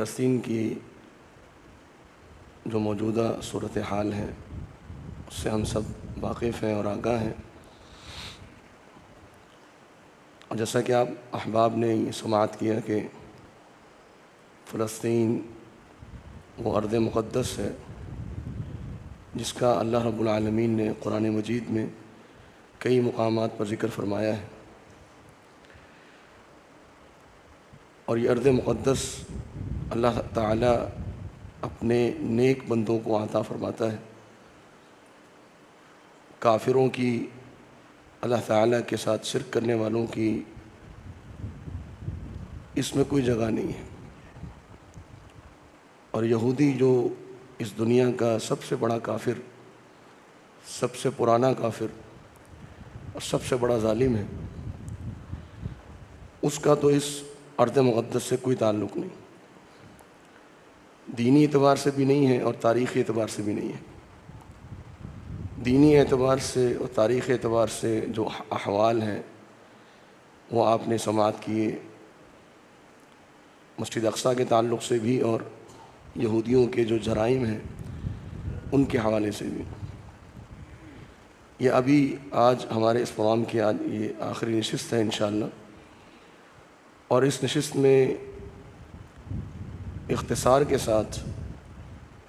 فلسطین کی جو موجودہ صورتحال ہے اس سے ہم سب واقف ہیں اور آگاہ ہیں، اور جیسا کہ آپ احباب نے یہ سماعت کیا کہ فلسطین وہ ارض مقدس ہے جس کا اللہ رب العالمین نے قرآن مجید میں کئی مقامات پر ذکر فرمایا ہے، اور یہ ارض مقدس اللہ تعالیٰ اپنے نیک بندوں کو عطا فرماتا ہے۔ کافروں کی، اللہ تعالیٰ کے ساتھ شرک کرنے والوں کی اس میں کوئی جگہ نہیں ہے، اور یہودی جو اس دنیا کا سب سے بڑا کافر، سب سے پرانا کافر اور سب سے بڑا ظالم ہے، اس کا تو اس ارض مقدس سے کوئی تعلق نہیں، دینی اعتبار سے بھی نہیں ہے اور تاریخی اعتبار سے بھی نہیں ہے۔ دینی اعتبار سے اور تاریخی اعتبار سے جو احوال ہیں وہ آپ نے سماعت کیے، مسجد اقصیٰ کے تعلق سے بھی اور یہودیوں کے جو جرائم ہیں ان کے حوالے سے بھی۔ یہ ابھی آج ہمارے اس پروگرام کی آج یہ آخری نشست ہے انشاءاللہ، اور اس نشست میں اختصار کے ساتھ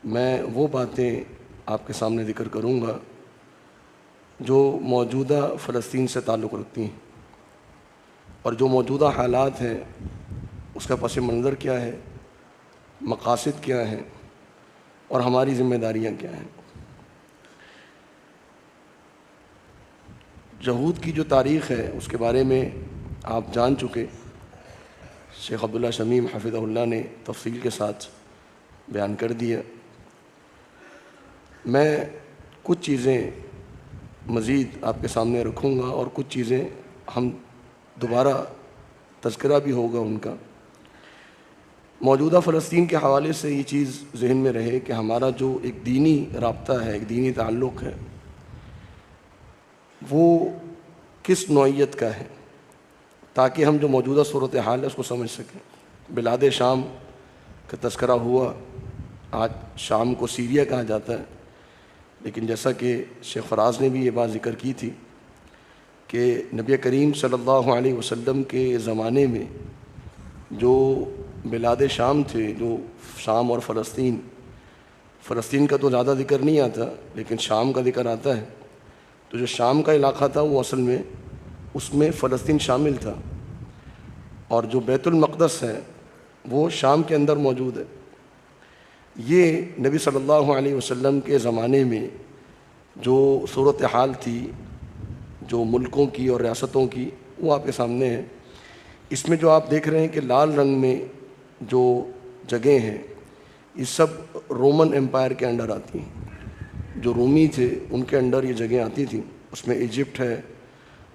میں وہ باتیں آپ کے سامنے ذکر کروں گا جو موجودہ فلسطین سے تعلق رکھتی ہیں، اور جو موجودہ حالات ہیں اس کا پس منظر کیا ہے، مقاصد کیا ہیں، اور ہماری ذمہ داریاں کیا ہیں۔ یہود کی جو تاریخ ہے اس کے بارے میں آپ جان چکے، شیخ عبداللہ شمیم حفظہ اللہ نے تفصیل کے ساتھ بیان کر دیا۔ میں کچھ چیزیں مزید آپ کے سامنے رکھوں گا اور کچھ چیزیں ہم دوبارہ تذکرہ بھی ہوگا ان کا۔ موجودہ فلسطین کے حوالے سے یہ چیز ذہن میں رہے کہ ہمارا جو ایک دینی رابطہ ہے، ایک دینی تعلق ہے، وہ کس نوعیت کا ہے، تاکہ ہم جو موجودہ صورتحال ہے اس کو سمجھ سکیں۔ بلاد شام کا تذکرہ ہوا، آج شام کو سیریا کہا جاتا ہے، لیکن جیسا کہ شیخ فراز نے بھی یہ بات ذکر کی تھی کہ نبی کریم صلی اللہ علیہ وسلم کے زمانے میں جو بلاد شام تھے، جو شام اور فلسطین کا تو زیادہ ذکر نہیں آتا لیکن شام کا ذکر آتا ہے، تو جو شام کا علاقہ تھا وہ اصل میں اس میں فلسطین شامل تھا، اور جو بیت المقدس ہے وہ شام کے اندر موجود ہے۔ یہ نبی صلی اللہ علیہ وسلم کے زمانے میں جو صورتحال تھی، جو ملکوں کی اور ریاستوں کی، وہ آپ کے سامنے ہے۔ اس میں جو آپ دیکھ رہے ہیں کہ لال رنگ میں جو جگہیں ہیں یہ سب رومن امپائر کے انڈر آتی ہیں، جو رومی تھے ان کے انڈر یہ جگہیں آتی تھیں۔ اس میں ایجپٹ ہے،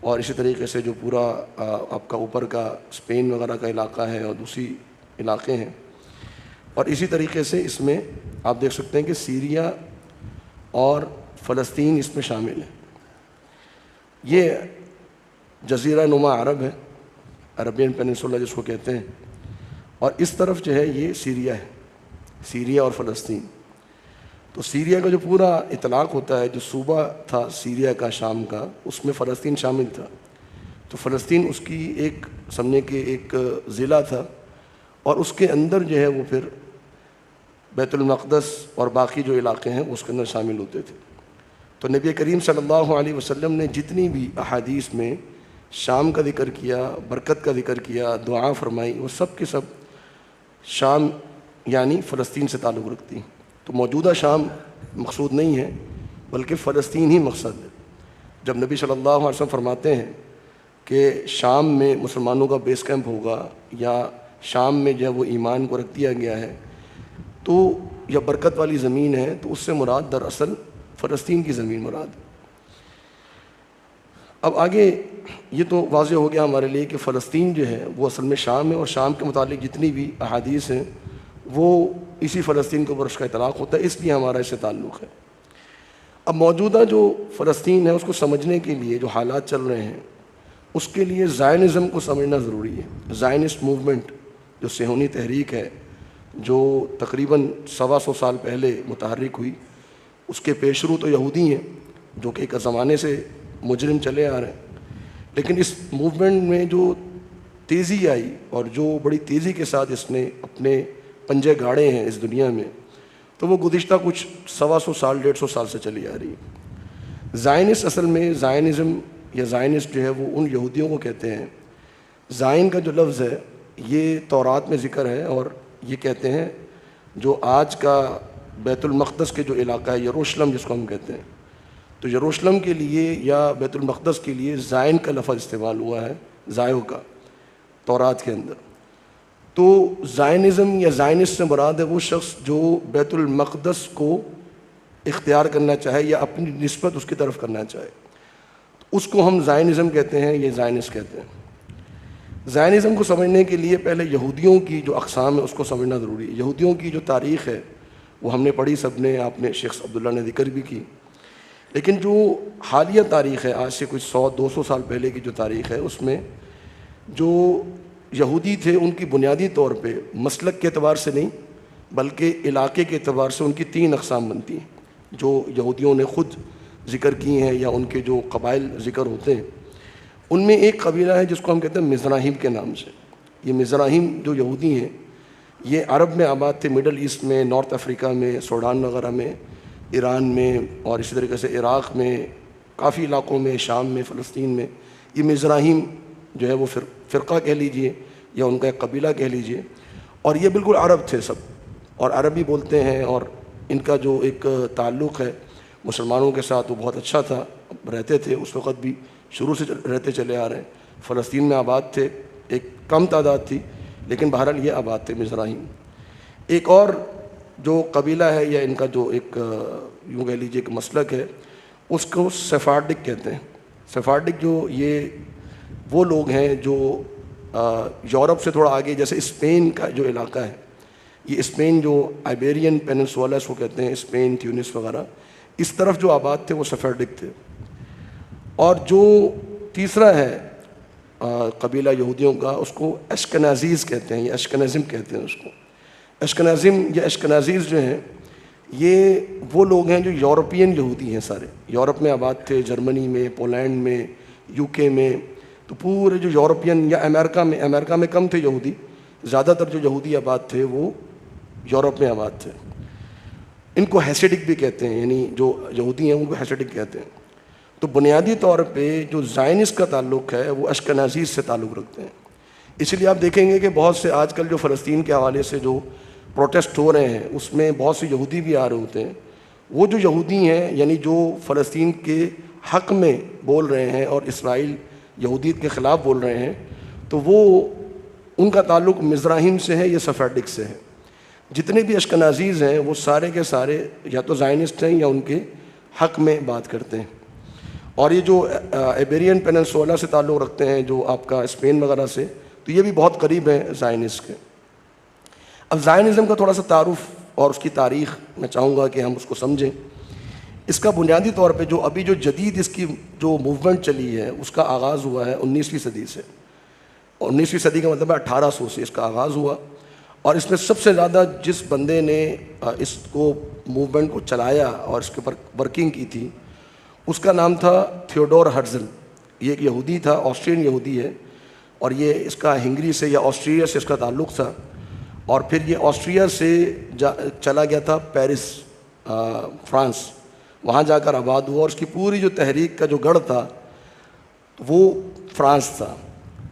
اور اسی طریقے سے جو پورا آپ کا اوپر کا اسپین وغیرہ کا علاقہ ہے اور دوسری علاقے ہیں، اور اسی طریقے سے اس میں آپ دیکھ سکتے ہیں کہ سیریا اور فلسطین اس میں شامل ہے۔ یہ جزیرہ نما عرب ہے، عربین پیننسولا جس کو کہتے ہیں، اور اس طرف جو ہے یہ سیریا ہے، سیریا اور فلسطین۔ تو سیریا کا جو پورا اطلاق ہوتا ہے، جو صوبہ تھا سیریا کا، شام کا، اس میں فلسطین شامل تھا۔ تو فلسطین اس کی ایک سمجھے کہ ایک ضلع تھا، اور اس کے اندر جو ہے وہ پھر بیت المقدس اور باقی جو علاقے ہیں اس کے اندر شامل ہوتے تھے۔ تو نبی کریم صلی اللہ علیہ وسلم نے جتنی بھی احادیث میں شام کا ذکر کیا، برکت کا ذکر کیا، دعا فرمائی، وہ سب کے سب شام یعنی فلسطین سے تعلق رکھتی ہیں۔ تو موجودہ شام مقصود نہیں ہے بلکہ فلسطین ہی مقصد ہے۔ جب نبی صلی اللہ علیہ وسلم فرماتے ہیں کہ شام میں مسلمانوں کا بیس کیمپ ہوگا، یا شام میں جو ہے وہ ایمان کو رکھ دیا گیا ہے، تو یہ برکت والی زمین ہے، تو اس سے مراد دراصل فلسطین کی زمین مراد ہے۔ اب آگے یہ تو واضح ہو گیا ہمارے لیے کہ فلسطین جو ہے وہ اصل میں شام ہے، اور شام کے متعلق جتنی بھی احادیث ہیں وہ اسی فلسطین کے اوپر اس کا اطلاق ہوتا ہے، اس لیے ہمارا اس سے تعلق ہے۔ اب موجودہ جو فلسطین ہے اس کو سمجھنے کے لیے جو حالات چل رہے ہیں اس کے لیے زائنزم کو سمجھنا ضروری ہے۔ زائنسٹ موومنٹ جو صہیونی تحریک ہے، جو تقریباً 125 سال پہلے متحرک ہوئی، اس کے پیشرو تو یہودی ہیں جو کہ ایک زمانے سے مجرم چلے آ رہے ہیں، لیکن اس موومنٹ میں جو تیزی آئی اور جو بڑی تیزی کے ساتھ اس نے اپنے پنجے گاڑے ہیں اس دنیا میں، تو وہ گزشتہ کچھ 125 سال 150 سال سے چلی آ رہی ہے۔ زائنسٹ اصل میں زائنزم یا زائنسٹ جو ہے وہ ان یہودیوں کو کہتے ہیں۔ زائن کا جو لفظ ہے یہ تورات میں ذکر ہے، اور یہ کہتے ہیں جو آج کا بیت المقدس کے جو علاقہ ہے یروشلم جس کو ہم کہتے ہیں، تو یروشلم کے لیے یا بیت المقدس کے لیے زائن کا لفظ استعمال ہوا ہے، زائو کا، تورات کے اندر۔ تو زائنزم یا زائنسٹ سے مراد ہے وہ شخص جو بیت المقدس کو اختیار کرنا چاہے یا اپنی نسبت اس کی طرف کرنا چاہے، اس کو ہم زائنزم کہتے ہیں، یہ زائنسٹ کہتے ہیں۔ زائنزم کو سمجھنے کے لیے پہلے یہودیوں کی جو اقسام ہے اس کو سمجھنا ضروری ہے۔ یہودیوں کی جو تاریخ ہے وہ ہم نے پڑھی سب نے، آپ نے شیخ عبداللہ نے ذکر بھی کی، لیکن جو حالیہ تاریخ ہے آج سے کچھ 100-200 سال پہلے کی جو تاریخ ہے، اس میں جو یہودی تھے ان کی بنیادی طور پہ مسلک کے اعتبار سے نہیں بلکہ علاقے کے اعتبار سے ان کی 3 اقسام بنتی ہیں جو یہودیوں نے خود ذکر کی ہیں یا ان کے جو قبائل ذکر ہوتے ہیں۔ ان میں ایک قبیلہ ہے جس کو ہم کہتے ہیں مزراہیم کے نام سے۔ یہ مزراہیم جو یہودی ہیں یہ عرب میں آباد تھے، مڈل ایسٹ میں، نارتھ افریقہ میں، سوڈان وغیرہ میں، ایران میں، اور اسی طریقے سے عراق میں، کافی علاقوں میں، شام میں، فلسطین میں۔ یہ مزراہیم جو ہے وہ فرقہ کہہ لیجئے یا ان کا ایک قبیلہ کہہ لیجئے، اور یہ بالکل عرب تھے سب، اور عربی بولتے ہیں، اور ان کا جو ایک تعلق ہے مسلمانوں کے ساتھ وہ بہت اچھا تھا، رہتے تھے اس وقت بھی، شروع سے رہتے چلے آ رہے ہیں۔ فلسطین میں آباد تھے، ایک کم تعداد تھی لیکن بہرحال یہ آباد تھے مزراہیم۔ ایک اور جو قبیلہ ہے یا ان کا جو ایک یوں کہہ لیجیے کہ مسلک ہے، اس کو سفارڈک کہتے ہیں۔ سفارڈک جو یہ وہ لوگ ہیں جو یورپ سے تھوڑا آگے، جیسے اسپین کا جو علاقہ ہے، یہ اسپین جو آئیبیرین پیننسولا اس کو کہتے ہیں، اسپین، تیونس وغیرہ، اس طرف جو آباد تھے وہ سفارڈک تھے۔ اور جو تیسرا ہے قبیلہ یہودیوں کا، اس کو اشکنازیز کہتے ہیں یا اشکنازم کہتے ہیں اس کو۔ اشکنازم یا اشکنازیز جو ہیں یہ وہ لوگ ہیں جو یورپین یہودی ہیں، سارے یورپ میں آباد تھے، جرمنی میں، پولینڈ میں، یو کے میں، تو پورے جو یورپین یا امریکہ میں کم تھے یہودی، زیادہ تر جو یہودی آباد تھے وہ یورپ میں آباد تھے۔ ان کو ہیسیڈک بھی کہتے ہیں، یعنی جو یہودی ہیں ان کو ہیسیڈک کہتے ہیں۔ تو بنیادی طور پہ جو زائنسٹ کا تعلق ہے وہ اشکنازیز سے تعلق رکھتے ہیں۔ اس لیے آپ دیکھیں گے کہ بہت سے آج کل جو فلسطین کے حوالے سے جو پروٹیسٹ ہو رہے ہیں اس میں بہت سے یہودی بھی آ رہے ہوتے ہیں۔ وہ جو یہودی ہیں یعنی جو فلسطین کے حق میں بول رہے ہیں اور اسرائیل یہودیت کے خلاف بول رہے ہیں، تو وہ ان کا تعلق مزراہیم سے ہے یا سفارڈک سے ہے۔ جتنے بھی اشکنازیز ہیں وہ سارے کے سارے یا تو زائنسٹ ہیں یا ان کے حق میں بات کرتے ہیں۔ اور یہ جو ایبیرین پیننسولا سے تعلق رکھتے ہیں جو آپ کا اسپین وغیرہ سے، تو یہ بھی بہت قریب ہیں زائنسٹ کے۔ اب زائنزم کا تھوڑا سا تعارف اور اس کی تاریخ میں چاہوں گا کہ ہم اس کو سمجھیں۔ اس کا بنیادی طور پہ جو ابھی جو جدید اس کی جو موومنٹ چلی ہے اس کا آغاز ہوا ہے 19ویں صدی سے۔ 19ویں صدی کا مطلب ہے 1800 سے اس کا آغاز ہوا، اور اس میں سب سے زیادہ جس بندے نے اس کو موومنٹ کو چلایا اور اس کے اوپر ورکنگ کی تھی اس کا نام تھا تھیوڈور ہرزل۔ یہ ایک یہودی تھا، آسٹرین یہودی ہے، اور یہ اس کا ہنگری سے یا آسٹریا سے اس کا تعلق تھا، اور پھر یہ آسٹریا سے چلا گیا تھا پیرس، فرانس، وہاں جا کر آباد ہوا، اور اس کی پوری جو تحریک کا جو گڑھ تھا وہ فرانس تھا۔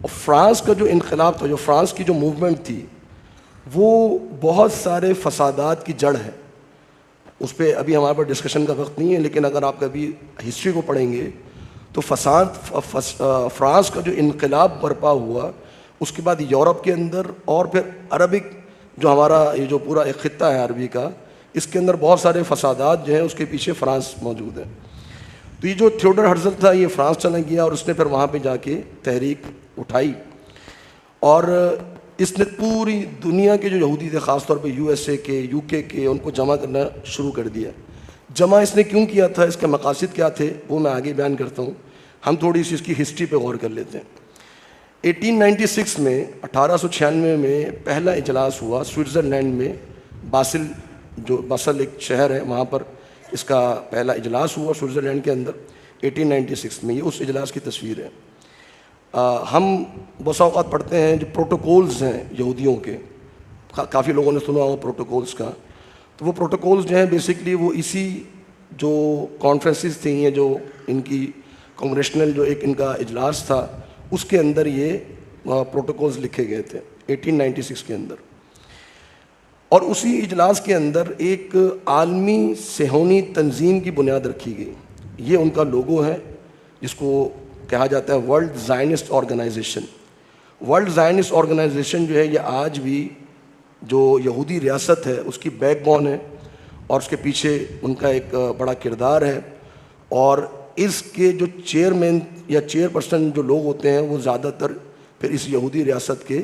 اور فرانس کا جو انقلاب تھا، جو فرانس کی جو موومنٹ تھی، وہ بہت سارے فسادات کی جڑ ہے۔ اس پہ ابھی ہمارے پاس ڈسکشن کا وقت نہیں ہے، لیکن اگر آپ کبھی ہسٹری کو پڑھیں گے تو فرانس کا جو انقلاب برپا ہوا اس کے بعد یورپ کے اندر اور پھر عربک جو ہمارا یہ جو پورا ایک خطہ ہے عربی کا، اس کے اندر بہت سارے فسادات جو ہیں اس کے پیچھے فرانس موجود ہے۔ تو یہ جو تھیوڈور ہرزل تھا یہ فرانس چلا گیا، اور اس نے پھر وہاں پہ جا کے تحریک اٹھائی، اور اس نے پوری دنیا کے جو یہودی تھے، خاص طور پہ یو ایس اے کے، یو کے ان کو جمع کرنا شروع کر دیا۔ جمع اس نے کیوں کیا تھا، اس کے مقاصد کیا تھے، وہ میں آگے بیان کرتا ہوں۔ ہم تھوڑی سی اس کی ہسٹری پہ غور کر لیتے ہیں۔ 1896 میں 1896 میں پہلا اجلاس ہوا سوئٹزرلینڈ میں، باسل ایک شہر ہے وہاں پر اس کا پہلا اجلاس ہوا سوئٹزرلینڈ کے اندر 1896 میں. یہ اس اجلاس کی تصویر ہے. ہم بسا اوقات پڑھتے ہیں جو پروٹوکولز ہیں یہودیوں کے، کافی لوگوں نے سنا ہوا پروٹوکولز کا. تو وہ پروٹوکولز جو ہیں بیسکلی وہ اسی جو کانفرنسز تھیں یا جو ان کی کانگریشنل جو ایک ان کا اجلاس تھا اس کے اندر یہ پروٹوکولز لکھے گئے تھے 1896 کے اندر. اور اسی اجلاس کے اندر ایک عالمی صہیونی تنظیم کی بنیاد رکھی گئی. یہ ان کا لوگو ہے جس کو کہا جاتا ہے World Zionist Organization. World Zionist Organization جو ہے یہ آج بھی جو یہودی ریاست ہے اس کی بیک بون ہے اور اس کے پیچھے ان کا ایک بڑا کردار ہے. اور اس کے جو چیئرمین یا چیئر پرسن جو لوگ ہوتے ہیں وہ زیادہ تر پھر اس یہودی ریاست کے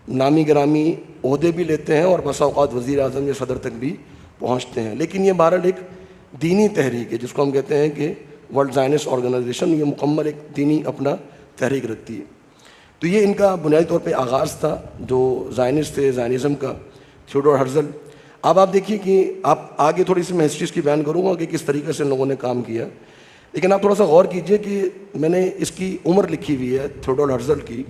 نامی گرامی عہدے بھی لیتے ہیں اور بسا اوقات وزیر اعظم یا صدر تک بھی پہنچتے ہیں. لیکن یہ بہرحال ایک دینی تحریک ہے جس کو ہم کہتے ہیں کہ ورلڈ زائنسٹ آرگنائزیشن. یہ مکمل ایک دینی اپنا تحریک رکھتی ہے. تو یہ ان کا بنیادی طور پہ آغاز تھا جو زائنسٹ تھے زائنزم کا، تھیوڈور ہرزل. اب آپ دیکھیے کہ آپ آگے تھوڑی سی میں ہسٹریز کی بیان کروں گا کہ کس طریقے سے ان لوگوں نے کام کیا. لیکن آپ تھوڑا سا غور کیجئے کہ میں نے اس کی عمر لکھی ہوئی ہے تھیوڈور ہرزل کی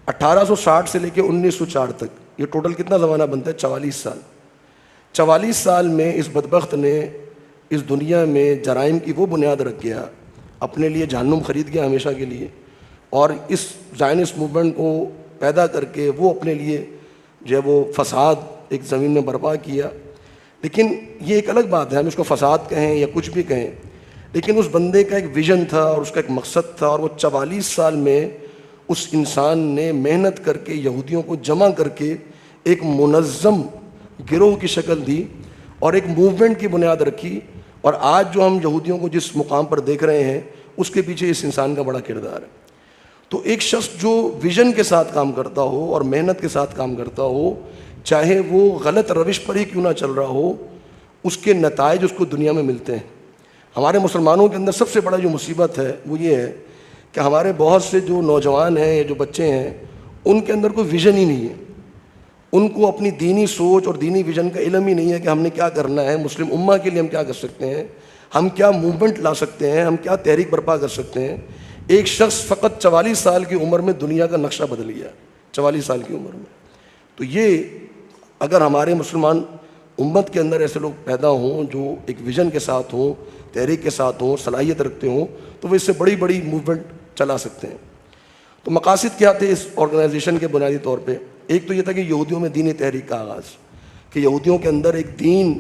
1860 سے لے کے 1904 تک. یہ ٹوٹل کتنا زمانہ بنتا ہے؟ 44 سال. 44 سال میں اس بدبخت نے اس دنیا میں جرائم کی وہ بنیاد رکھ گیا، اپنے لیے جہنم خرید گیا ہمیشہ کے لیے، اور اس زائنسٹ موومنٹ کو پیدا کر کے وہ اپنے لیے جو ہے وہ فساد ایک زمین میں برپا کیا. لیکن یہ ایک الگ بات ہے، ہم اس کو فساد کہیں یا کچھ بھی کہیں، لیکن اس بندے کا ایک ویژن تھا اور اس کا ایک مقصد تھا. اور وہ 44 سال میں اس انسان نے محنت کر کے یہودیوں کو جمع کر کے ایک منظم گروہ کی شکل دی اور ایک موومنٹ کی بنیاد رکھی. اور آج جو ہم یہودیوں کو جس مقام پر دیکھ رہے ہیں اس کے پیچھے اس انسان کا بڑا کردار ہے. تو ایک شخص جو ویژن کے ساتھ کام کرتا ہو اور محنت کے ساتھ کام کرتا ہو، چاہے وہ غلط روش پر ہی کیوں نہ چل رہا ہو، اس کے نتائج اس کو دنیا میں ملتے ہیں. ہمارے مسلمانوں کے اندر سب سے بڑا جو مصیبت ہے وہ یہ ہے کہ ہمارے بہت سے جو نوجوان ہیں یا جو بچے ہیں ان کے اندر کوئی ویژن ہی نہیں ہے. ان کو اپنی دینی سوچ اور دینی ویژن کا علم ہی نہیں ہے کہ ہم نے کیا کرنا ہے، مسلم امہ کے لیے ہم کیا کر سکتے ہیں، ہم کیا موومنٹ لا سکتے ہیں، ہم کیا تحریک برپا کر سکتے ہیں. ایک شخص فقط 44 سال کی عمر میں دنیا کا نقشہ بدل گیا، 44 سال کی عمر میں. تو یہ اگر ہمارے مسلمان امت کے اندر ایسے لوگ پیدا ہوں جو ایک ویژن کے ساتھ ہوں، تحریک کے ساتھ ہوں، صلاحیت رکھتے ہوں، تو وہ اس سے بڑی بڑی موومنٹ چلا سکتے ہیں. تو مقاصد کیا تھے اس آرگنائزیشن کے بنیادی طور پہ؟ ایک تو یہ تھا کہ یہودیوں میں دینی تحریک کا آغاز، کہ یہودیوں کے اندر ایک دین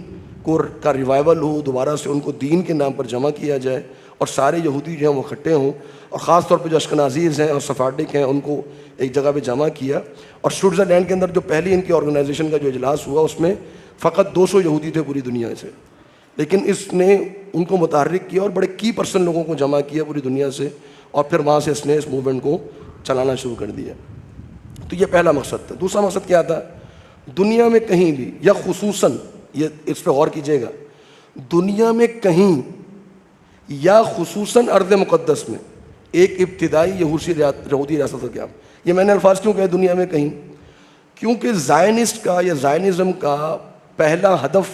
کا ریوائول ہو، دوبارہ سے ان کو دین کے نام پر جمع کیا جائے اور سارے یہودی جو ہیں وہ اکٹھے ہوں. اور خاص طور پہ جو اشکنازیز ہیں اور سفارڈک ہیں ان کو ایک جگہ پہ جمع کیا. اور سوئٹزرلینڈ کے اندر جو پہلی ان کی آرگنائزیشن کا جو اجلاس ہوا اس میں فقط 200 یہودی تھے پوری دنیا سے، لیکن اس نے ان کو متحرک کیا اور بڑے کی پرسن لوگوں کو جمع کیا پوری دنیا سے، اور پھر وہاں سے اس نے اس موومنٹ کو چلانا شروع کر دیا. تو یہ پہلا مقصد تھا. دوسرا مقصد کیا تھا؟ دنیا میں کہیں بھی یا خصوصاً، یہ اس پہ غور کیجیے گا، دنیا میں کہیں یا خصوصاً ارض مقدس میں ایک ابتدائی یہودی ریاست ہو. کیا یہ میں نے الفاظ کیوں کہے دنیا میں کہیں؟ کیونکہ زائنسٹ کا یا زائنزم کا پہلا ہدف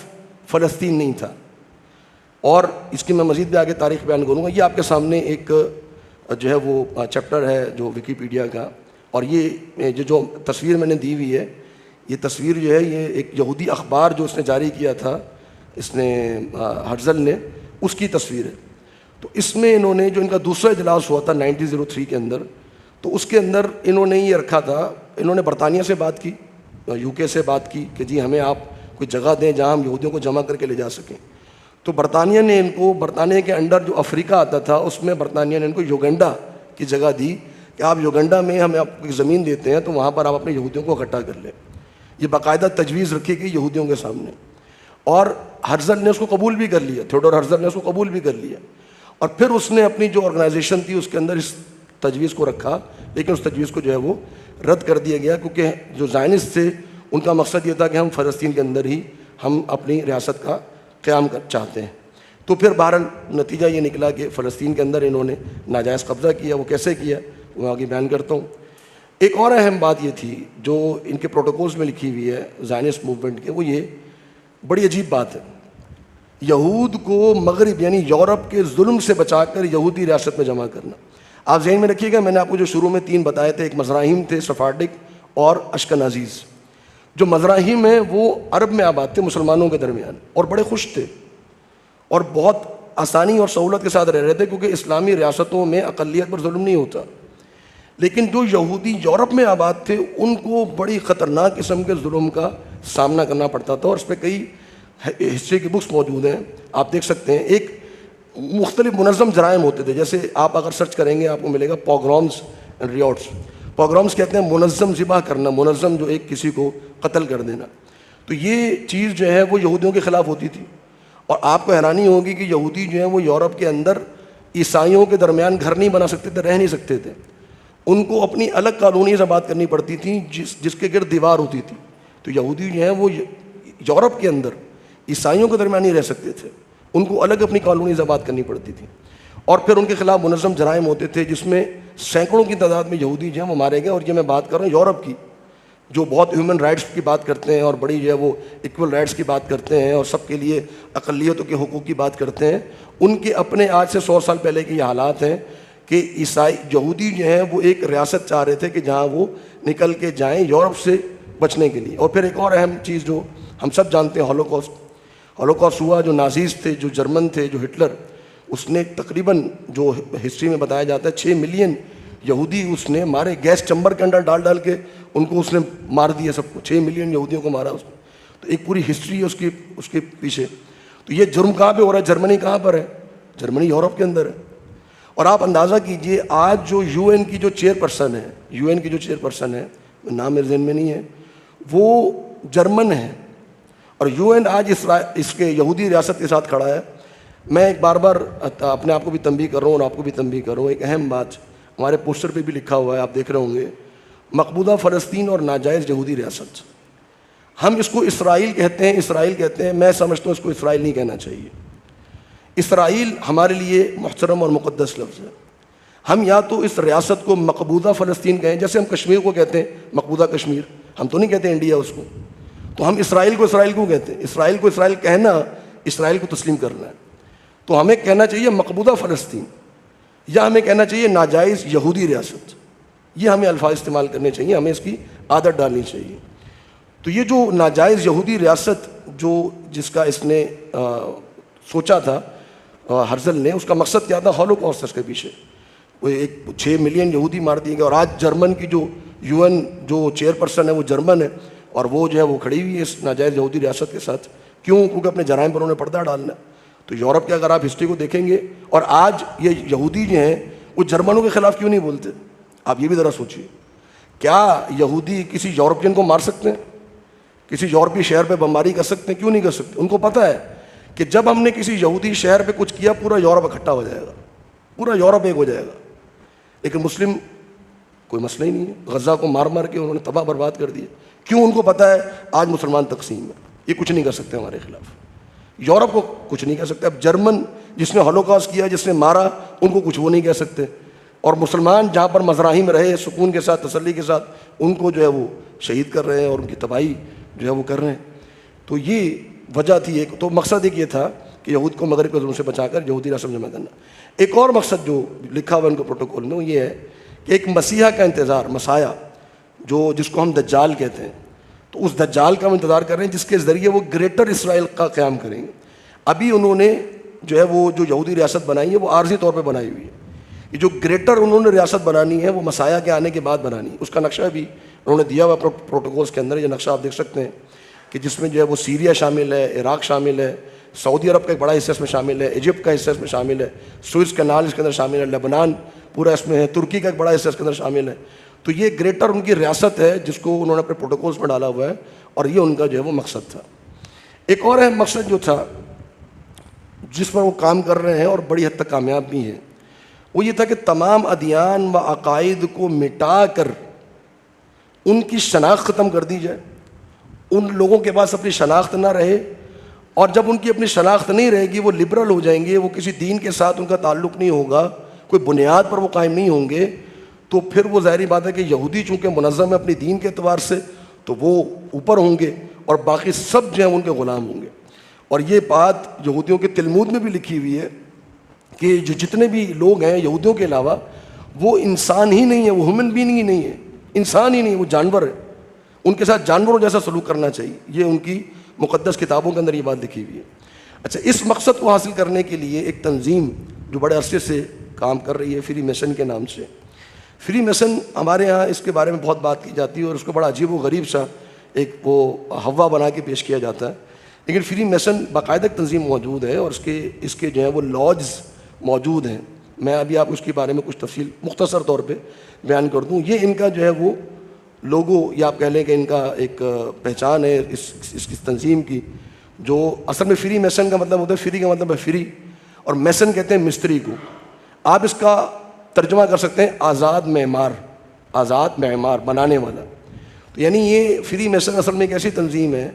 فلسطین نہیں تھا. اور اس کی میں مزید بھی آگے تاریخ بیان کروں گا. یہ آپ کے سامنے ایک جو ہے وہ چیپٹر ہے جو ویکیپیڈیا کا، اور یہ جو تصویر میں نے دی ہوئی ہے، یہ تصویر جو ہے یہ ایک یہودی اخبار جو اس نے جاری کیا تھا، اس نے ہرزل نے، اس کی تصویر ہے. تو اس میں انہوں نے جو ان کا دوسرا اجلاس ہوا تھا 1903 کے اندر، تو اس کے اندر انہوں نے یہ رکھا تھا، انہوں نے برطانیہ سے بات کی، یو کے سے بات کی کہ جی ہمیں آپ کوئی جگہ دیں جہاں ہم یہودیوں کو جمع کر کے لے جا سکیں. تو برطانیہ نے ان کو، برطانیہ کے انڈر جو افریقہ آتا تھا اس میں برطانیہ نے ان کو یوگنڈا کی جگہ دی کہ آپ یوگنڈا میں ہمیں آپ کو زمین دیتے ہیں تو وہاں پر آپ اپنے یہودیوں کو اکٹھا کر لیں. یہ باقاعدہ تجویز رکھی گئی یہودیوں کے سامنے، اور ہرزل نے اس کو قبول بھی کر لیا، تھیوڈور ہرزل نے اس کو قبول بھی کر لیا. اور پھر اس نے اپنی جو آرگنائزیشن تھی اس کے اندر اس تجویز کو رکھا، لیکن اس تجویز کو جو ہے وہ رد کر دیا گیا، کیونکہ جو زائنسٹ تھے ان کا مقصد یہ تھا کہ ہم فلسطین کے اندر ہی ہم اپنی ریاست کا قیام چاہتے ہیں. تو پھر بہرحال نتیجہ یہ نکلا کہ فلسطین کے اندر انہوں نے ناجائز قبضہ کیا. وہ کیسے کیا وہ آگے بیان کرتا ہوں. ایک اور اہم بات یہ تھی جو ان کے پروٹوکولز میں لکھی ہوئی ہے زائنسٹ موومنٹ کے، وہ یہ بڑی عجیب بات ہے، یہود کو مغرب یعنی یورپ کے ظلم سے بچا کر یہودی ریاست میں جمع کرنا۔ آپ ذہن میں رکھیے گا، میں نے آپ کو جو شروع میں 3 بتائے تھے، ایک مزراہیم تھے، سفارڈک اور اشکنازیز۔ جو مزراہیم ہیں وہ عرب میں آباد تھے مسلمانوں کے درمیان، اور بڑے خوش تھے اور بہت آسانی اور سہولت کے ساتھ رہ رہے تھے، کیونکہ اسلامی ریاستوں میں اقلیت پر ظلم نہیں ہوتا۔ لیکن جو یہودی یورپ میں آباد تھے ان کو بڑی خطرناک قسم کے ظلم کا سامنا کرنا پڑتا تھا، اور اس پہ کئی ہسٹری کی بکس موجود ہیں، آپ دیکھ سکتے ہیں۔ ایک مختلف منظم جرائم ہوتے تھے، جیسے آپ اگر سرچ کریں گے آپ کو ملے گا پوگرومز اینڈ ریوٹس۔ پوگرومز کہتے ہیں منظم ذبح کرنا، منظم جو ایک کسی کو قتل کر دینا۔ تو یہ چیز جو ہے وہ یہودیوں کے خلاف ہوتی تھی، اور آپ کو حیرانی ہوگی کہ یہودی جو ہیں وہ یورپ کے اندر عیسائیوں کے درمیان گھر نہیں بنا سکتے تھے، رہ نہیں سکتے تھے، ان کو اپنی الگ کالونی سے بات کرنی پڑتی تھی جس کے گرد دیوار ہوتی تھی۔ تو یہودی جو ہیں وہ یورپ کے اندر عیسائیوں کے درمیان نہیں رہ سکتے تھے، ان کو الگ اپنی کالونی سے بات کرنی پڑتی تھی، اور پھر ان کے خلاف منظم جرائم ہوتے تھے جس میں سینکڑوں کی تعداد میں یہودی جو ہیں وہ مارے گئے۔ اور یہ میں بات کر رہا ہوں یورپ کی، جو بہت ہیومن رائٹس کی بات کرتے ہیں اور بڑی جو ہے وہ ایکول رائٹس کی بات کرتے ہیں اور سب کے لیے اقلیتوں کے حقوق کی بات کرتے ہیں، ان کے اپنے آج سے 100 سال پہلے کے یہ حالات ہیں کہ عیسائی یہودی جو ہیں وہ ایک ریاست چاہ رہے تھے کہ جہاں وہ نکل کے جائیں یورپ سے بچنے کے لیے۔ اور پھر ایک اور اہم چیز جو ہم سب جانتے ہیں، ہولوکاسٹ ہوا۔ جو نازیز تھے، جو جرمن تھے، جو ہٹلر، اس نے تقریباً جو ہسٹری میں بتایا جاتا ہے 6 ملین یہودی اس نے مارے، گیس چمبر کے اندر ڈال کے ان کو اس نے مار دیا سب کو، 6 ملین یہودیوں کو مارا اس نے۔ تو ایک پوری ہسٹری ہے اس کے پیچھے۔ تو یہ جرم کہاں پہ ہو رہا ہے؟ جرمنی کہاں پر ہے؟ جرمنی یورپ کے اندر ہے۔ اور آپ اندازہ کیجئے آج جو یو این کی جو چیئرپرسن ہے، نام میرے ذہن میں نہیں ہے، وہ جرمن ہے، اور یو این آج اس کے یہودی ریاست کے ساتھ کھڑا ہے۔ میں ایک بار اپنے آپ کو بھی تنبیہ کر رہا ہوں اور آپ کو بھی تنبیہ کر رہا ہوں، ایک اہم بات ہمارے پوسٹر پہ بھی لکھا ہوا ہے، آپ دیکھ رہے ہوں گے، مقبوضہ فلسطین اور ناجائز یہودی ریاست۔ ہم اس کو اسرائیل کہتے ہیں، میں سمجھتا ہوں اس کو اسرائیل نہیں کہنا چاہیے۔ اسرائیل ہمارے لیے محترم اور مقدس لفظ ہے۔ ہم یا تو اس ریاست کو مقبوضہ فلسطین کہیں، جیسے ہم کشمیر کو کہتے ہیں مقبوضہ کشمیر، ہم تو نہیں کہتے انڈیا اس کو، تو ہم اسرائیل کو اسرائیل کیوں کہتے ہیں؟ اسرائیل کو اسرائیل کہنا اسرائیل کو تسلیم کرنا ہے۔ تو ہمیں کہنا چاہیے مقبوضہ فلسطین، یا ہمیں کہنا چاہیے ناجائز یہودی ریاست۔ یہ ہمیں الفاظ استعمال کرنے چاہیے، ہمیں اس کی عادت ڈالنی چاہیے۔ تو یہ جو ناجائز یہودی ریاست جس کا اس نے سوچا تھا ہرزل نے، اس کا مقصد کیا تھا؟ ہولوکاسٹ اس کے پیچھے، وہ 6 ملین یہودی مار دیے گئے۔ اور آج جرمن کی جو یو این جو چیئرپرسن ہے وہ جرمن ہے، اور وہ جو ہے وہ کھڑی ہوئی ہے اس ناجائز یہودی ریاست کے ساتھ۔ کیوں؟ کیونکہ اپنے جرائم پر انہوں نے پردہ ڈالنا۔ تو یورپ کے اگر آپ ہسٹری کو دیکھیں گے، اور آج یہ یہودی جو ہیں وہ جرمنوں کے خلاف کیوں نہیں بولتے؟ آپ یہ بھی ذرا سوچیے، کیا یہودی کسی یورپین کو مار سکتے ہیں؟ کسی یورپی شہر پہ بمباری کر سکتے ہیں؟ کیوں نہیں کر سکتے؟ ان کو پتہ ہے کہ جب ہم نے کسی یہودی شہر پہ کچھ کیا پورا یورپ اکٹھا ہو جائے گا، پورا یورپ ایک ہو جائے گا۔ لیکن مسلم کوئی مسئلہ ہی نہیں ہے، غزہ کو مار کے انہوں نے تباہ برباد کر دیا۔ کیوں؟ ان کو پتہ ہے آج مسلمان تقسیم ہے، یہ کچھ نہیں کر سکتے ہمارے خلاف، یورپ کو کچھ نہیں کہہ سکتے۔ اب جرمن جس نے ہولوکاسٹ کیا، جس نے مارا، ان کو کچھ وہ نہیں کہہ سکتے، اور مسلمان جہاں پر مزراہیم رہے سکون کے ساتھ، تسلی کے ساتھ، ان کو جو ہے وہ شہید کر رہے ہیں اور ان کی تباہی جو ہے وہ کر رہے ہیں۔ تو یہ وجہ تھی ایک، تو مقصد ایک یہ تھا کہ یہود کو مغرب کے ظلم سے بچا کر یہودی ریاست جمع کرنا۔ ایک اور مقصد جو لکھا ہوا ان کو پروٹوکول میں وہ یہ ہے کہ ایک مسیحا کا انتظار، مسایہ جس کو ہم دجال کہتے ہیں، تو اس دجال کا ہم انتظار کر رہے ہیں جس کے ذریعے وہ گریٹر اسرائیل کا قیام کریں گے۔ ابھی انہوں نے جو ہے وہ جو یہودی ریاست بنائی ہے وہ عارضی طور پہ بنائی ہوئی ہے، یہ جو گریٹر انہوں نے ریاست بنانی ہے وہ مسایہ کے آنے کے بعد بنانی ہے۔ اس کا نقشہ بھی انہوں نے دیا ہوا پروٹوکولز کے اندر، یہ نقشہ آپ دیکھ سکتے ہیں کہ جس میں جو ہے وہ سیریا شامل ہے، عراق شامل ہے، سعودی عرب کا ایک بڑا حصہ اس میں شامل ہے، ایجپٹ کا حصہ اس میں شامل ہے، سوئس کینال اس کے اندر شامل ہے، لبنان پورا اس میں ہے، ترکی کا ایک بڑا حصہ اس کے اندر شامل ہے۔ تو یہ گریٹر ان کی ریاست ہے جس کو انہوں نے اپنے پروٹوکولز میں ڈالا ہوا ہے، اور یہ ان کا جو ہے وہ مقصد تھا۔ ایک اور اہم مقصد جو تھا جس پر وہ کام کر رہے ہیں اور بڑی حد تک کامیاب بھی ہیں، وہ یہ تھا کہ تمام ادیان و عقائد کو مٹا کر ان کی شناخت ختم کر دی جائے، ان لوگوں کے پاس اپنی شناخت نہ رہے، اور جب ان کی اپنی شناخت نہیں رہے گی وہ لبرل ہو جائیں گے، وہ کسی دین کے ساتھ ان کا تعلق نہیں ہوگا، کوئی بنیاد پر وہ قائم نہیں ہوں گے، تو پھر وہ ظاہری بات ہے کہ یہودی چونکہ منظم ہے اپنی دین کے اعتبار سے تو وہ اوپر ہوں گے اور باقی سب جو ہیں ان کے غلام ہوں گے. اور یہ بات یہودیوں کے تلمود میں بھی لکھی ہوئی ہے کہ جو جتنے بھی لوگ ہیں یہودیوں کے علاوہ وہ انسان ہی نہیں ہے, وہ ہیومن بینگ ہی نہیں ہے, انسان ہی نہیں, وہ جانور ہے. ان کے ساتھ جانوروں جیسا سلوک کرنا چاہیے. یہ ان کی مقدس کتابوں کے اندر یہ بات لکھی ہوئی ہے. اچھا, اس مقصد کو حاصل کرنے کے لیے ایک تنظیم جو بڑے عرصے سے کام کر رہی ہے فری میسن کے نام سے. فری میسن ہمارے ہاں اس کے بارے میں بہت بات کی جاتی ہے اور اس کو بڑا عجیب و غریب سا ایک وہ ہوا بنا کے پیش کیا جاتا ہے. لیکن فری میسن باقاعدہ تنظیم موجود ہے اور اس کے جو ہیں وہ لاجز موجود ہیں. میں ابھی آپ اس کے بارے میں کچھ تفصیل مختصر طور پہ بیان کر دوں. یہ ان کا جو ہے وہ لوگو یا آپ کہہ لیں کہ ان کا ایک پہچان ہے اس تنظیم کی, جو اصل میں فری میسن کا مطلب ہوتا ہے, فری کا مطلب ہے فری, اور میسن کہتے ہیں مستری کو. آپ اس کا ترجمہ کر سکتے ہیں آزاد معمار, آزاد معمار بنانے والا. تو یعنی یہ فری میسن اصل میں ایک ایسی تنظیم ہے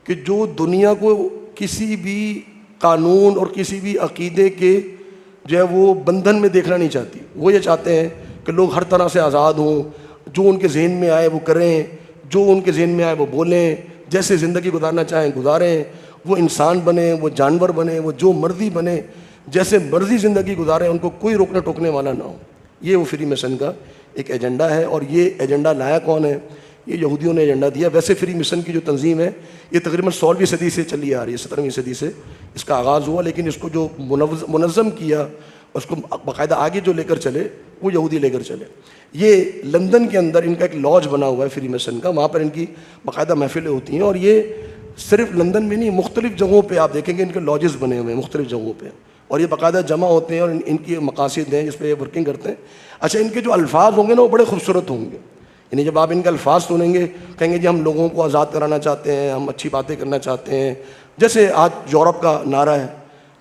کہ جو دنیا کو کسی بھی قانون اور کسی بھی عقیدے کے جو ہے وہ بندھن میں دیکھنا نہیں چاہتی. وہ یہ چاہتے ہیں کہ لوگ ہر طرح سے آزاد ہوں, جو ان کے ذہن میں آئے وہ کریں, جو ان کے ذہن میں آئے وہ بولیں, جیسے زندگی گزارنا چاہیں گزاریں, وہ انسان بنیں, وہ جانور بنیں, وہ جو مرضی بنیں, جیسے مرضی زندگی گزاریں, ان کو کوئی روکنے ٹوکنے والا نہ ہو. یہ وہ فری میسن کا ایک ایجنڈا ہے. اور یہ ایجنڈا لایا کون ہے؟ یہ یہودیوں نے ایجنڈا دیا. ویسے فری میسن کی جو تنظیم ہے یہ تقریباً 16ویں صدی سے چلی آ رہی ہے, 17ویں صدی سے اس کا آغاز ہوا, لیکن اس کو جو منظم کیا, اس کو باقاعدہ آگے جو لے کر چلے وہ یہودی لے کر چلے. یہ لندن کے اندر ان کا ایک لاج بنا ہوا ہے فری میسن کا, وہاں پر ان کی باقاعدہ محفلیں ہوتی ہیں. اور یہ صرف لندن میں نہیں, مختلف جگہوں پہ آپ دیکھیں گے ان کے لاجز بنے ہوئے ہیں مختلف جگہوں پہ, اور یہ باقاعدہ جمع ہوتے ہیں اور ان کی مقاصد ہیں جس پہ یہ ورکنگ کرتے ہیں. اچھا, ان کے جو الفاظ ہوں گے نا وہ بڑے خوبصورت ہوں گے. یعنی جب آپ ان کے الفاظ سنیں گے کہیں گے جی ہم لوگوں کو آزاد کرانا چاہتے ہیں, ہم اچھی باتیں کرنا چاہتے ہیں. جیسے آج یورپ کا نعرہ ہے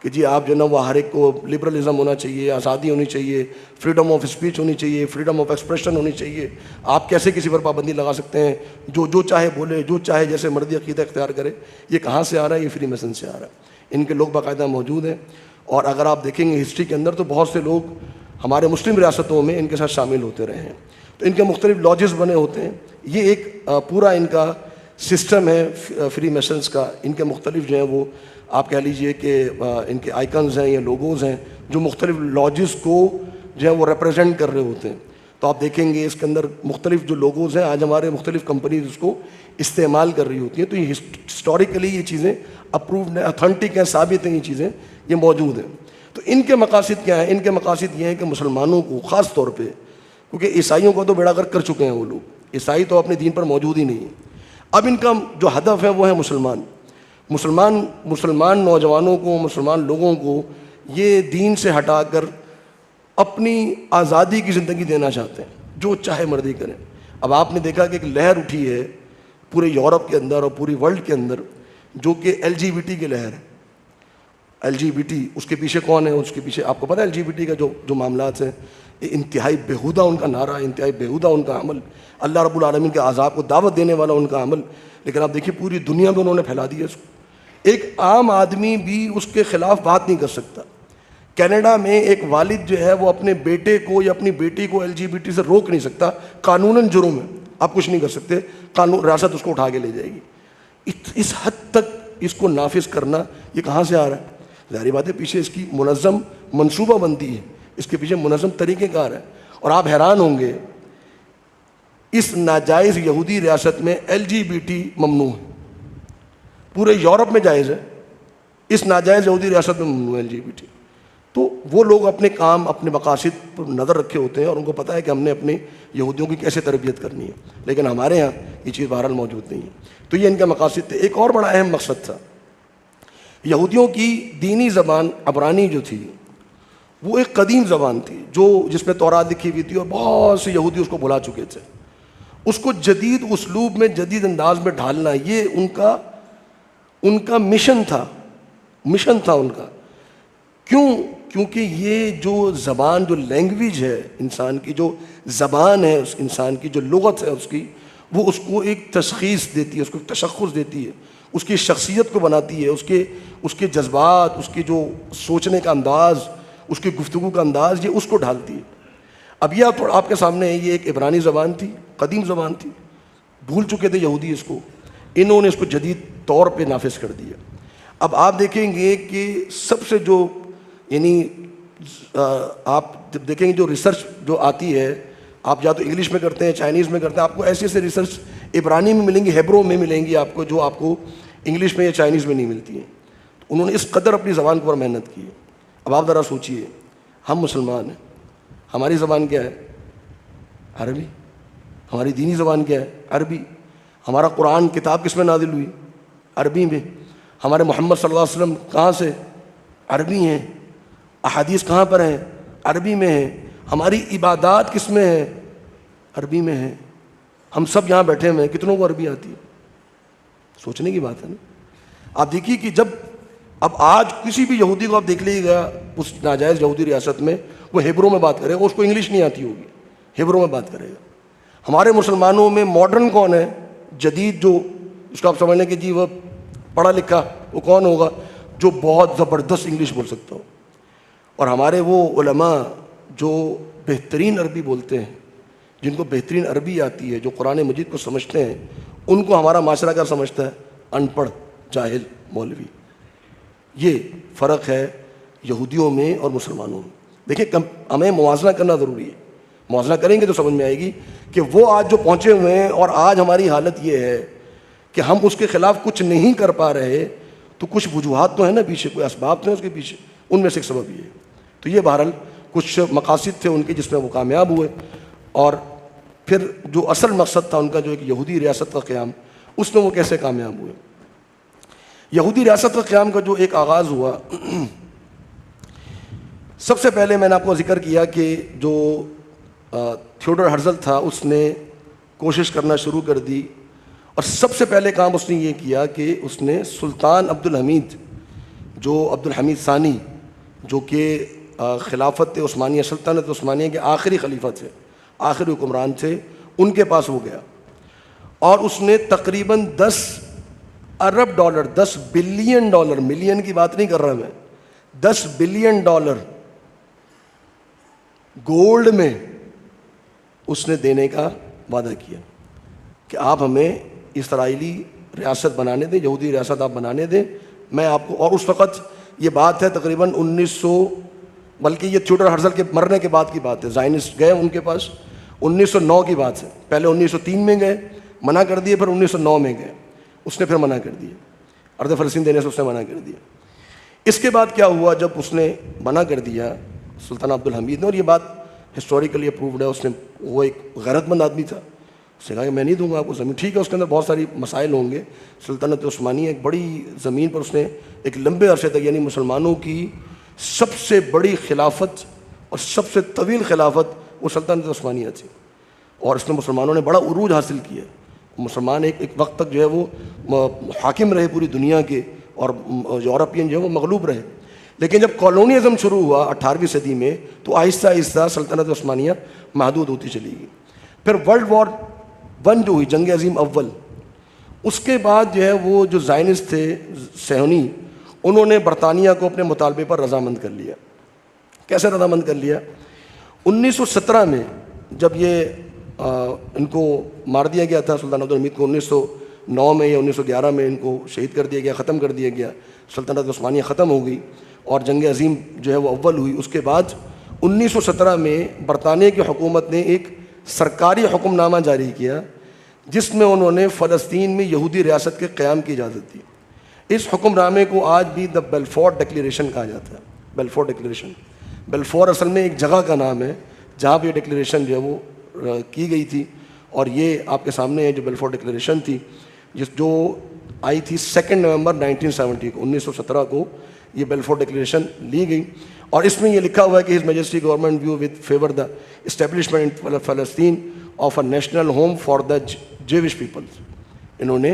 کہ جی آپ جو ہے نا وہ ہر ایک کو لبرلزم ہونا چاہیے, آزادی ہونی چاہیے, فریڈم آف اسپیچ ہونی چاہیے, فریڈم آف ایکسپریشن ہونی چاہیے. آپ کیسے کسی پر پابندی لگا سکتے ہیں, جو چاہے بولے, جو چاہے جیسے مرضی عقیدہ اختیار کرے. یہ کہاں سے آ رہا ہے؟ یہ فری میسن سے آ رہا ہے. ان کے لوگ باقاعدہ موجود ہیں. اور اگر آپ دیکھیں گے ہسٹری کے اندر تو بہت سے لوگ ہمارے مسلم ریاستوں میں ان کے ساتھ شامل ہوتے رہے ہیں. تو ان کے مختلف لاجز بنے ہوتے ہیں. یہ ایک پورا ان کا سسٹم ہے فری میسنس کا. ان کے مختلف جو ہیں وہ آپ کہہ لیجئے کہ ان کے آئیکنز ہیں یا لوگوز ہیں جو مختلف لاجز کو جو ہے وہ ریپرزینٹ کر رہے ہوتے ہیں. تو آپ دیکھیں گے اس کے اندر مختلف جو لوگوز ہیں, آج ہمارے مختلف کمپنیز اس کو استعمال کر رہی ہوتی ہیں. تو یہ ہسٹوریکلی یہ چیزیں اپرووڈ ہیں, اتھینٹک ہیں, ثابت ہیں, یہ چیزیں یہ موجود ہیں. تو ان کے مقاصد کیا ہیں؟ ان کے مقاصد یہ ہیں کہ مسلمانوں کو خاص طور پہ, کیونکہ عیسائیوں کو تو بیڑا غرق کر چکے ہیں وہ لوگ, عیسائی تو اپنے دین پر موجود ہی نہیں ہیں. اب ان کا جو ہدف ہے وہ ہے مسلمان نوجوانوں کو, مسلمان لوگوں کو یہ دین سے ہٹا کر اپنی آزادی کی زندگی دینا چاہتے ہیں, جو چاہے مرضی کریں. اب آپ نے دیکھا کہ ایک لہر اٹھی ہے پورے یورپ کے اندر اور پوری ورلڈ کے اندر جو کہ LGBT کی لہر ہے. LGBT اس کے پیچھے کون ہے؟ اس کے پیچھے آپ کو پتہ ہے LGBT کا جو معاملات ہیں, انتہائی بیہودہ ان کا نعرہ, انتہائی بیہودہ ان کا عمل, اللہ رب العالمین کے عذاب کو دعوت دینے والا ان کا عمل. لیکن آپ دیکھیے پوری دنیا میں انہوں نے پھیلا دیا اس کو. ایک عام آدمی بھی اس کے خلاف بات نہیں کر سکتا. کینیڈا میں ایک والد جو ہے وہ اپنے بیٹے کو یا اپنی بیٹی کو LGBT سے روک نہیں سکتا, قانوناً جرم ہے, آپ کچھ نہیں کر سکتے, قانون ریاست اس کو اٹھا کے لے جائے گی. اس حد تک اس کو نافذ کرنا یہ کہاں سے آ رہا ہے؟ ظاہری بات ہے پیچھے اس کی منظم منصوبہ بندی ہے, اس کے پیچھے منظم طریقہ کار ہے. اور آپ حیران ہوں گے اس ناجائز یہودی ریاست میں LGBT ممنوع ہے. پورے یورپ میں جائز ہے, اس ناجائز یہودی ریاست میں ممنوع ہے LGBT. تو وہ لوگ اپنے کام, اپنے مقاصد پر نظر رکھے ہوتے ہیں اور ان کو پتہ ہے کہ ہم نے اپنے یہودیوں کی کیسے تربیت کرنی ہے. لیکن ہمارے ہاں یہ چیز بہرحال موجود نہیں ہے. تو یہ ان کا مقاصد تھے. ایک اور بڑا اہم مقصد تھا, یہودیوں کی دینی زبان عبرانی جو تھی وہ ایک قدیم زبان تھی جس میں تورات لکھی ہوئی تھی اور بہت سے یہودی اس کو بھلا چکے تھے. اس کو جدید اسلوب میں, جدید انداز میں ڈھالنا یہ ان کا مشن تھا ان کا. کیونکہ یہ جو زبان, جو لینگویج ہے انسان کی, جو زبان ہے اس انسان کی, جو لغت ہے اس کی, وہ اس کو ایک تشخیص دیتی ہے, اس کو ایک تشخص دیتی ہے, اس کی شخصیت کو بناتی ہے, اس کے جذبات, اس کی جو سوچنے کا انداز, اس کی گفتگو کا انداز, یہ اس کو ڈھالتی ہے. اب یہ آپ کے سامنے ہے، یہ ایک عبرانی زبان تھی، قدیم زبان تھی، بھول چکے تھے یہودی اس کو، انہوں نے اس کو جدید طور پہ نافذ کر دیا۔ اب آپ دیکھیں گے کہ سب سے جو یعنی آپ جب دیکھیں گے جو ریسرچ جو آتی ہے، آپ یا تو انگلش میں کرتے ہیں، چائنیز میں کرتے ہیں، آپ کو ایسے ایسے ریسرچ عبرانی میں ملیں گی، ہیبرو میں ملیں گی آپ کو، جو آپ کو انگلش میں یا چائنیز میں نہیں ملتی ہیں۔ انہوں نے اس قدر اپنی زبان پر محنت کی ہے۔ اب آپ ذرا سوچئے، ہم مسلمان ہیں، ہماری زبان کیا ہے؟ عربی۔ ہماری دینی زبان کیا ہے؟ عربی۔ ہمارا قرآن کتاب کس میں نازل ہوئی؟ عربی میں۔ ہمارے محمد صلی اللہ علیہ وسلم کہاں سے؟ عربی ہیں۔ احادیث کہاں پر ہیں؟ عربی میں ہیں۔ ہماری عبادات کس میں ہیں؟ عربی میں ہیں۔ ہم سب یہاں بیٹھے ہوئے ہیں، کتنوں کو عربی آتی ہے؟ سوچنے کی بات ہے نا۔ آپ دیکھیے کہ جب اب آج کسی بھی یہودی کو آپ دیکھ لیجیے گا اس ناجائز یہودی ریاست میں، وہ ہیبرو میں بات کرے گا، اس کو انگلش نہیں آتی ہوگی، ہیبرو میں بات کرے گا۔ ہمارے مسلمانوں میں ماڈرن کون ہے؟ جدید، جو اس کو آپ سمجھ لیں کہ جی وہ پڑھا لکھا، وہ کون ہوگا؟ جو بہت زبردست انگلش بول سکتا ہو۔ اور ہمارے وہ علماء جو بہترین عربی بولتے ہیں، جن کو بہترین عربی آتی ہے، جو قرآن مجید کو سمجھتے ہیں، ان کو ہمارا معاشرہ کیا سمجھتا ہے؟ ان پڑھ، جاہل، مولوی۔ یہ فرق ہے یہودیوں میں اور مسلمانوں میں۔ دیکھیں ہمیں موازنہ کرنا ضروری ہے، موازنہ کریں گے تو سمجھ میں آئے گی کہ وہ آج جو پہنچے ہوئے ہیں اور آج ہماری حالت یہ ہے کہ ہم اس کے خلاف کچھ نہیں کر پا رہے، تو کچھ وجوہات تو ہیں نا پیچھے، کوئی اسباب تو ہیں اس کے پیچھے، ان میں سے ایک سبب یہ ہے۔ تو یہ بہرحال کچھ مقاصد تھے ان کے جس میں وہ کامیاب ہوئے، اور پھر جو اصل مقصد تھا ان کا، جو ایک یہودی ریاست کا قیام، اس میں وہ کیسے کامیاب ہوئے۔ یہودی ریاست کا قیام کا جو ایک آغاز ہوا، سب سے پہلے میں نے آپ کو ذکر کیا کہ جو تھیوڈر ہرزل تھا، اس نے کوشش کرنا شروع کر دی، اور سب سے پہلے کام اس نے یہ کیا کہ اس نے سلطان عبدالحمید، جو عبدالحمید ثانی، جو کہ خلافت عثمانیہ، سلطنت عثمانیہ کے آخری خلیفہ تھے، آخری حکمران تھے، ان کے پاس وہ گیا، اور اس نے تقریباً 10 ارب ڈالر، 10 بلین ڈالر، ملین کی بات نہیں کر رہا میں، 10 بلین ڈالر گولڈ میں اس نے دینے کا وعدہ کیا کہ آپ ہمیں اسرائیلی ریاست بنانے دیں، یہودی ریاست آپ بنانے دیں، میں آپ کو۔ اور اس وقت یہ بات ہے تقریباً 1900، بلکہ یہ تھیوڈر ہرزل کے مرنے کے بعد کی بات ہے، زائنسٹ گئے ان کے پاس، 1909 کی بات ہے، پہلے 1903 میں گئے، منع کر دیے، پھر 1909 میں گئے، اس نے پھر منع کر دیا، ارض فلسطین دینے سے اس نے منع کر دیا۔ اس کے بعد کیا ہوا، جب اس نے منع کر دیا سلطان عبدالحمید نے، اور یہ بات ہسٹوریکلی اپرووڈ ہے، اس نے، وہ ایک غیرت مند آدمی تھا، اس نے کہا کہ میں نہیں دوں گا آپ کو زمین، ٹھیک ہے، اس کے اندر بہت ساری مسائل ہوں گے، سلطنت عثمانیہ ایک بڑی زمین پر اس نے ایک لمبے عرصے تک، یعنی مسلمانوں کی سب سے بڑی خلافت اور سب سے طویل خلافت وہ سلطنت عثمانیہ تھی، اور اس میں مسلمانوں نے بڑا عروج حاصل کیا۔ مسلمان ایک وقت تک جو ہے وہ حاکم رہے پوری دنیا کے، اور یورپین جو ہے وہ مغلوب رہے، لیکن جب کالونیزم شروع ہوا 18ویں صدی میں، تو آہستہ آہستہ سلطنت عثمانیہ محدود ہوتی چلی گئی۔ پھر ورلڈ وار 1 جو ہوئی، جنگ عظیم اول، اس کے بعد جو ہے وہ جو زائنسٹ تھے، صہیونی، انہوں نے برطانیہ کو اپنے مطالبے پر رضامند کر لیا۔ کیسے رضامند کر لیا؟ 1917 میں جب یہ ان کو مار دیا گیا تھا، سلطان عبدالحمید کو 1909 میں یا 1911 میں ان کو شہید کر دیا گیا، ختم کر دیا گیا، سلطنت عثمانیہ ختم ہو گئی، اور جنگ عظیم جو ہے وہ اول ہوئی۔ اس کے بعد 1917 میں برطانیہ کی حکومت نے ایک سرکاری حکم نامہ جاری کیا، جس میں انہوں نے فلسطین میں یہودی ریاست کے قیام کی اجازت دی۔ اس حکم نامے کو آج بھی دا بیلفور ڈکلیریشن کہا جاتا ہے۔ بیلفور ڈکلیریشن، بیلفور اصل میں ایک جگہ کا نام ہے جہاں پہ یہ ڈکلیریشن جو ہے وہ کی گئی تھی، اور یہ آپ کے سامنے ہے جو بیلفور ڈکلیریشن تھی، جو آئی تھی 2 نومبر 1970 کو، 1917 کو یہ بیلفور ڈکلیریشن لی گئی، اور اس میں یہ لکھا ہوا ہے کہ his majesty government view with favour the establishment in فلسطین of a national home for the Jewish peoples. انہوں نے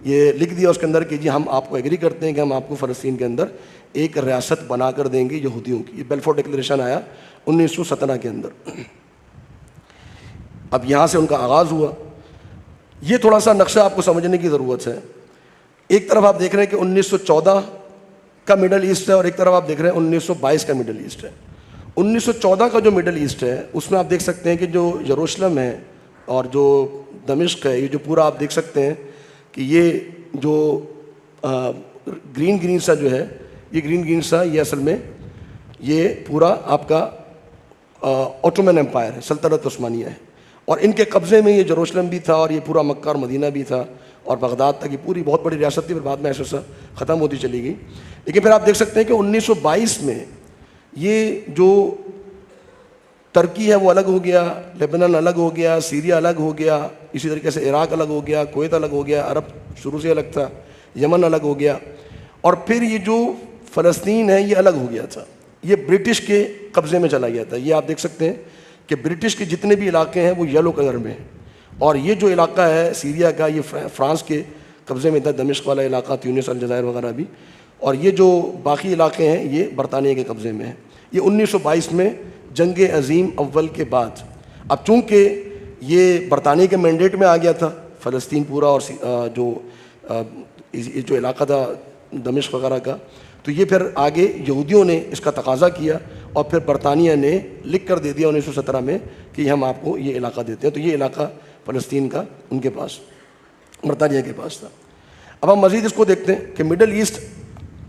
یہ لکھ دیا اس کے اندر کہ جی ہم آپ کو ایگری کرتے ہیں کہ ہم آپ کو فلسطین کے اندر ایک ریاست بنا کر دیں گے یہودیوں کی۔ یہ بیلفور ڈکلیریشن آیا 1917 کے اندر۔ اب یہاں سے ان کا آغاز ہوا۔ یہ تھوڑا سا نقشہ آپ کو سمجھنے کی ضرورت ہے۔ ایک طرف آپ دیکھ رہے ہیں کہ 1914 کا مڈل ایسٹ ہے، اور ایک طرف آپ دیکھ رہے ہیں 1922 کا مڈل ایسٹ ہے۔ 1914 کا جو مڈل ایسٹ ہے اس میں آپ دیکھ سکتے ہیں کہ جو یروشلم ہے اور جو دمشق ہے، یہ جو پورا آپ دیکھ سکتے ہیں کہ یہ جو گرین سا جو ہے، یہ گرین سا یہ اصل میں یہ پورا آپ کا اوٹومن امپائر ہے، سلطنت عثمانیہ ہے، اور ان کے قبضے میں یہ یروشلم بھی تھا اور یہ پورا مکہ اور مدینہ بھی تھا اور بغداد تک، یہ پوری بہت بڑی ریاست تھی، پھر بعد میں ایسا ایسا ختم ہوتی چلی گئی. لیکن پھر آپ دیکھ سکتے ہیں کہ 1922 میں یہ جو ترکی ہے وہ الگ ہو گیا، لیبنان الگ ہو گیا، سیریا الگ ہو گیا، اسی طریقے سے عراق الگ ہو گیا، کویت الگ ہو گیا، عرب شروع سے الگ تھا، یمن الگ ہو گیا، اور پھر یہ جو فلسطین ہے یہ الگ ہو گیا تھا، یہ برٹش کے قبضے میں چلا گیا تھا. یہ آپ دیکھ سکتے ہیں کہ برٹش کے جتنے بھی علاقے ہیں وہ یلو کلر میں ہیں، اور یہ جو علاقہ ہے سیریا کا یہ فرانس کے قبضے میں تھا، دمشق والا علاقہ، تیونس، الجزائر وغیرہ بھی، اور یہ جو باقی علاقے ہیں یہ برطانیہ کے قبضے میں ہیں. یہ 1922 میں جنگ عظیم اول کے بعد، اب چونکہ یہ برطانیہ کے مینڈیٹ میں آ گیا تھا فلسطین پورا، اور جو علاقہ تھا دمشق وغیرہ کا، تو یہ پھر آگے یہودیوں نے اس کا تقاضا کیا اور پھر برطانیہ نے لکھ کر دے دیا 1917 میں کہ ہم آپ کو یہ علاقہ دیتے ہیں. تو یہ علاقہ فلسطین کا ان کے پاس، برطانیہ کے پاس تھا. اب ہم مزید اس کو دیکھتے ہیں کہ مڈل ایسٹ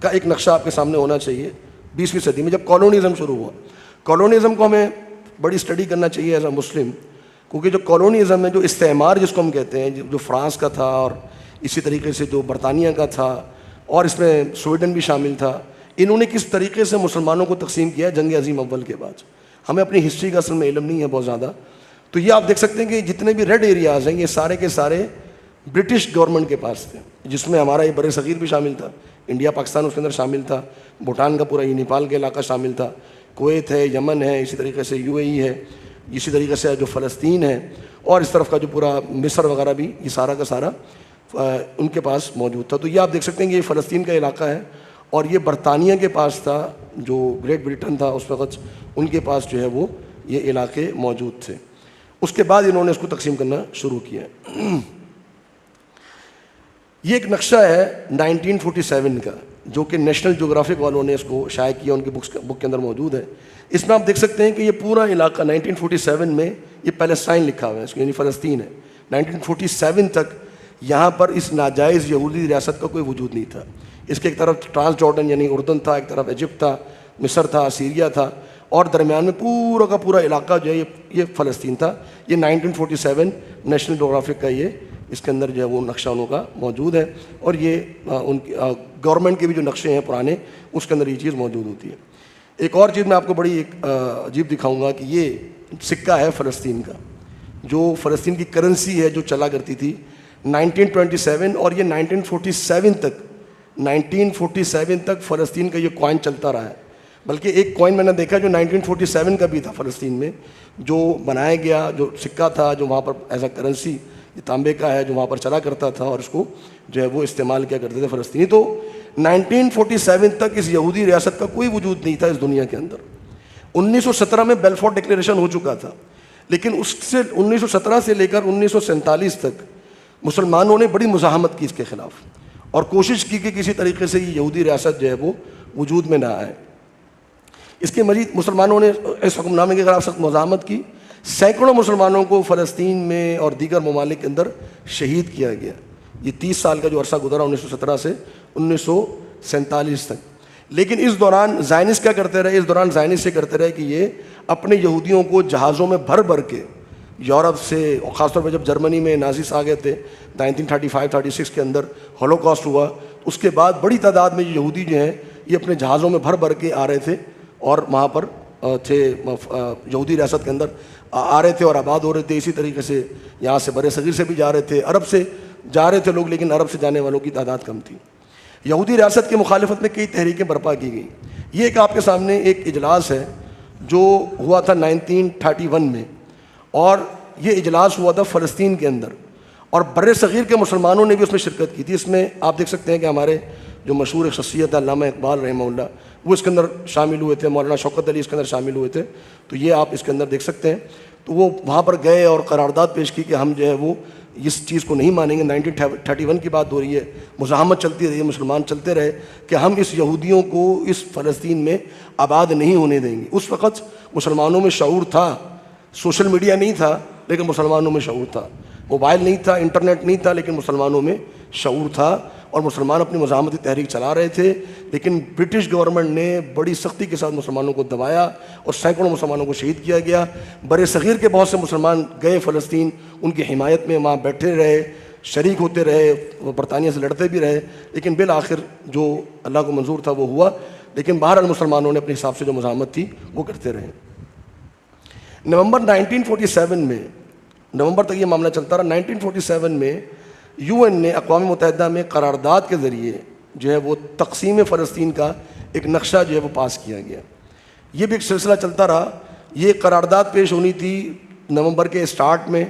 کا ایک نقشہ آپ کے سامنے ہونا چاہیے. 20ویں صدی میں جب کالونیزم شروع ہوا، کالونیزم کو ہمیں بڑی اسٹڈی کرنا چاہیے ایز اے مسلم، کیونکہ جو کالونیزم ہے، جو استعمار جس کو ہم کہتے ہیں، جو فرانس کا تھا اور اسی طریقے سے جو برطانیہ کا تھا اور اس میں سویڈن بھی شامل تھا، انہوں نے کس طریقے سے مسلمانوں کو تقسیم کیا جنگ عظیم اول کے بعد. ہمیں اپنی ہسٹری کا اصل میں علم نہیں ہے بہت زیادہ. تو یہ آپ دیکھ سکتے ہیں کہ جتنے بھی ریڈ ایریاز ہیں یہ سارے کے سارے برٹش گورنمنٹ کے پاس تھے، جس میں ہمارا یہ بر صغیر بھی شامل تھا، انڈیا پاکستان اس کے اندر شامل تھا، بھوٹان کا پورا یہ نیپال کا علاقہ شامل تھا، کویت ہے، یمن ہے، اسی طریقے سے UAE ہے، اسی طریقے سے جو فلسطین ہے، اور اس طرف کا جو پورا مصر وغیرہ بھی، یہ سارا کا سارا ان کے پاس موجود تھا. تو یہ آپ دیکھ سکتے ہیں کہ یہ فلسطین کا علاقہ ہے اور یہ برطانیہ کے پاس تھا، جو گریٹ بریٹن تھا اس وقت، ان کے پاس جو ہے وہ یہ علاقے موجود تھے. اس کے بعد انہوں نے اس کو تقسیم کرنا شروع کیا. یہ ایک نقشہ ہے 1947 کا، جو کہ نیشنل جغرافک والوں نے اس کو شائع کیا، ان کی بک کے اندر موجود ہے. اس میں آپ دیکھ سکتے ہیں کہ یہ پورا علاقہ 1947 میں یہ پیلسٹائن لکھا ہوا ہے، اس کو یعنی فلسطین ہے. 1947 تک یہاں پر اس ناجائز یہودی ریاست کا کوئی وجود نہیں تھا. اس کے ایک طرف ٹرانس جارڈن یعنی اردن تھا، ایک طرف ایجپٹ تھا، مصر تھا، سیریا تھا، اور درمیان میں پورا کا پورا علاقہ جو ہے یہ فلسطین تھا. یہ 1947 نیشنل جغرافک کا یہ اس کے اندر جو ہے وہ نقشہ انہوں کا موجود ہے، اور یہ ان کی گورنمنٹ کے بھی جو نقشے ہیں پرانے اس کے اندر یہ چیز موجود ہوتی ہے. ایک اور چیز میں آپ کو بڑی ایک عجیب دکھاؤں گا کہ یہ سکہ ہے فلسطین کا، جو فلسطین کی کرنسی ہے جو چلا کرتی تھی 1927 اور یہ 1947 تک فلسطین کا یہ کوائن چلتا رہا ہے. بلکہ ایک کوائن میں نے دیکھا جو 1947 کا بھی تھا فلسطین میں، جو بنایا گیا، جو سکہ تھا جو وہاں پر ایز اے کرنسی، یہ تانبے کا ہے جو وہاں پر چلا کرتا تھا اور اس کو جو ہے وہ استعمال کیا کرتے تھے فلسطینی. تو 1947 تک اس یہودی ریاست کا کوئی وجود نہیں تھا اس دنیا کے اندر. 1917 میں بیلفورٹ ڈکلیریشن ہو چکا تھا، لیکن اس سے 1917 سے لے کر 1947 تک مسلمانوں نے بڑی مزاحمت کی اس کے خلاف اور کوشش کی کہ کسی طریقے سے یہ یہودی ریاست جو ہے وہ وجود میں نہ آئے. اس کے مزید مسلمانوں نے اس حکم نامے کے خلاف سخت مزاحمت کی. سینکڑوں مسلمانوں کو فلسطین میں اور دیگر ممالک کے اندر شہید کیا گیا. یہ 30 سال کا جو عرصہ گزرا 1917 سے 1947 تک. لیکن اس دوران زائنسٹ کیا کرتے رہے؟ اس دوران زائنسٹ یہ کرتے رہے کہ یہ اپنے یہودیوں کو جہازوں میں بھر بھر کے یورپ سے، اور خاص طور پہ جب جرمنی میں نازیز آ گئے تھے 1935-36 کے اندر ہولوکاسٹ ہوا، اس کے بعد بڑی تعداد میں یہودی جو ہیں یہ اپنے جہازوں میں بھر بھر کے آ رہے تھے اور وہاں پر تھے یہودی ریاست کے اندر آ رہے تھے اور آباد ہو رہے تھے. اسی طریقے سے یہاں سے بر صغیر سے بھی جا رہے تھے، عرب سے جا رہے تھے لوگ، لیکن عرب سے جانے والوں کی تعداد کم تھی. یہودی ریاست کی مخالفت میں کئی تحریکیں برپا کی گئیں. یہ ایک آپ کے سامنے ایک اجلاس ہے جو ہوا تھا 1931 میں، اور یہ اجلاس ہوا تھا فلسطین کے اندر، اور بر صغیر کے مسلمانوں نے بھی اس میں شرکت کی تھی. اس میں آپ دیکھ سکتے ہیں کہ ہمارے جو مشہور ایک شخصیت ہے علامہ اقبال رحمہ اللہ، وہ اس کے اندر شامل ہوئے تھے، مولانا شوکت علی اس کے اندر شامل ہوئے تھے. تو یہ آپ اس کے اندر دیکھ سکتے ہیں. تو وہ وہاں پر گئے اور قرارداد پیش کی کہ ہم جو ہے وہ اس چیز کو نہیں مانیں گے. 1931 کی بات ہو رہی ہے, مزاحمت چلتی رہی ہے, مسلمان چلتے رہے کہ ہم اس یہودیوں کو اس فلسطین میں آباد نہیں ہونے دیں گے. اس وقت مسلمانوں میں شعور تھا, سوشل میڈیا نہیں تھا لیکن مسلمانوں میں شعور تھا, موبائل نہیں تھا, انٹرنیٹ نہیں تھا, لیکن مسلمانوں میں شعور تھا اور مسلمان اپنی مزاحمتی تحریک چلا رہے تھے. لیکن برٹش گورنمنٹ نے بڑی سختی کے ساتھ مسلمانوں کو دبایا اور سینکڑوں مسلمانوں کو شہید کیا گیا. بر صغیر کے بہت سے مسلمان گئے فلسطین, ان کی حمایت میں وہاں بیٹھے رہے, شریک ہوتے رہے, وہ برطانیہ سے لڑتے بھی رہے, لیکن بالآخر جو اللہ کو منظور تھا وہ ہوا. لیکن بہرحال مسلمانوں نے اپنے حساب سے جو مزاحمت تھی وہ کرتے رہے. نومبر 1947 میں, نومبر تک یہ معاملہ چلتا رہا. 1947 میں یو این نے, اقوام متحدہ میں قرارداد کے ذریعے جو ہے وہ تقسیم فلسطین کا ایک نقشہ جو ہے وہ پاس کیا گیا. یہ بھی ایک سلسلہ چلتا رہا. یہ قرارداد پیش ہونی تھی نومبر کے اسٹارٹ میں,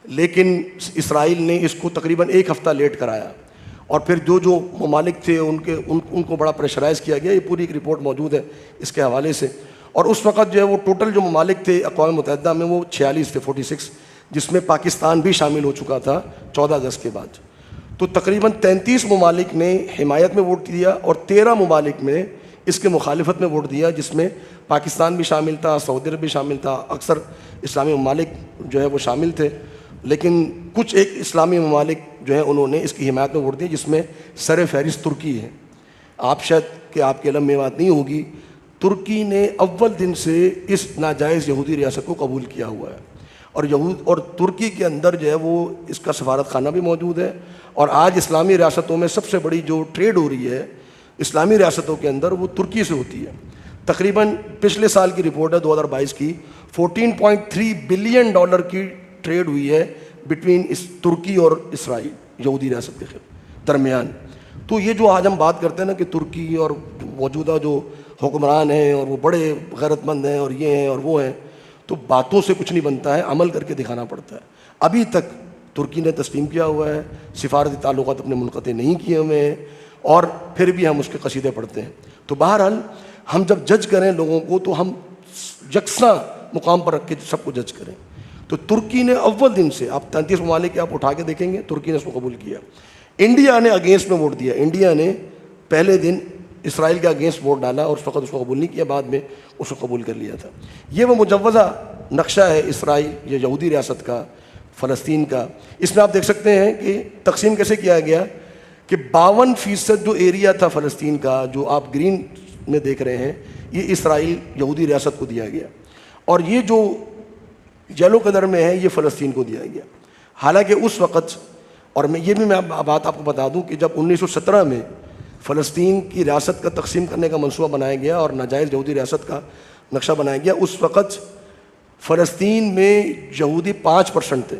لیکن اسرائیل نے اس کو تقریباً ایک ہفتہ لیٹ کرایا اور پھر جو ممالک تھے ان کو بڑا پریشرائز کیا گیا. یہ پوری ایک رپورٹ موجود ہے اس کے حوالے سے. اور اس وقت جو ہے وہ ٹوٹل جو ممالک تھے اقوام متحدہ میں وہ 46 تھے, 46, جس میں پاکستان بھی شامل ہو چکا تھا 14 اگست کے بعد. تو تقریباً 33 ممالک نے حمایت میں ووٹ دیا اور 13 ممالک نے اس کے مخالفت میں ووٹ دیا, جس میں پاکستان بھی شامل تھا, سعودی عرب بھی شامل تھا, اکثر اسلامی ممالک جو ہے وہ شامل تھے. لیکن کچھ ایک اسلامی ممالک جو ہیں انہوں نے اس کی حمایت میں ووٹ دیا, جس میں سر فہرست ترکی ہے. آپ شاید کہ آپ کے علم میں بات نہیں ہوگی, ترکی نے اول دن سے اس ناجائز یہودی ریاست کو قبول کیا ہوا ہے اور ترکی کے اندر جو ہے وہ اس کا سفارت خانہ بھی موجود ہے. اور آج اسلامی ریاستوں میں سب سے بڑی جو ٹریڈ ہو رہی ہے اسلامی ریاستوں کے اندر وہ ترکی سے ہوتی ہے. تقریباً پچھلے سال کی رپورٹ ہے 2022 کی, $14.3 بلین کی ٹریڈ ہوئی ہے بٹوین ترکی اور اسرائیل یہودی ریاست کے درمیان. تو یہ جو آج ہم بات کرتے ہیں نا کہ ترکی اور موجودہ جو حکمران ہیں اور وہ بڑے غیرت مند ہیں اور یہ ہیں اور وہ ہیں, تو باتوں سے کچھ نہیں بنتا ہے, عمل کر کے دکھانا پڑتا ہے. ابھی تک ترکی نے تسلیم کیا ہوا ہے, سفارتی تعلقات اپنے منقطع نہیں کیے ہوئے ہیں, اور پھر بھی ہم اس کے قصیدے پڑھتے ہیں. تو بہرحال ہم جب جج کریں لوگوں کو تو ہم یکساں مقام پر رکھ کے سب کو جج کریں. تو ترکی نے اول دن سے, آپ 33 ممالک کے آپ اٹھا کے دیکھیں گے, ترکی نے اس کو قبول کیا. انڈیا نے اگینسٹ میں ووٹ دیا. انڈیا نے پہلے دن اسرائیل کے اگینسٹ ووٹ ڈالا اور اس وقت اس کو قبول نہیں کیا, بعد میں اس کو قبول کر لیا تھا. یہ وہ مجوزہ نقشہ ہے اسرائیل یا یہودی ریاست کا, فلسطین کا. اس میں آپ دیکھ سکتے ہیں کہ تقسیم کیسے کیا گیا کہ 52% جو ایریا تھا فلسطین کا, جو آپ گرین میں دیکھ رہے ہیں, یہ اسرائیل یہودی ریاست کو دیا گیا, اور یہ جو یلو کلر میں ہے یہ فلسطین کو دیا گیا. حالانکہ اس وقت, اور یہ بھی میں بات آپ کو بتا دوں کہ جب 1917 میں فلسطین کی ریاست کا تقسیم کرنے کا منصوبہ بنایا گیا اور ناجائز یہودی ریاست کا نقشہ بنایا گیا, اس وقت فلسطین میں یہودی 5% تھے.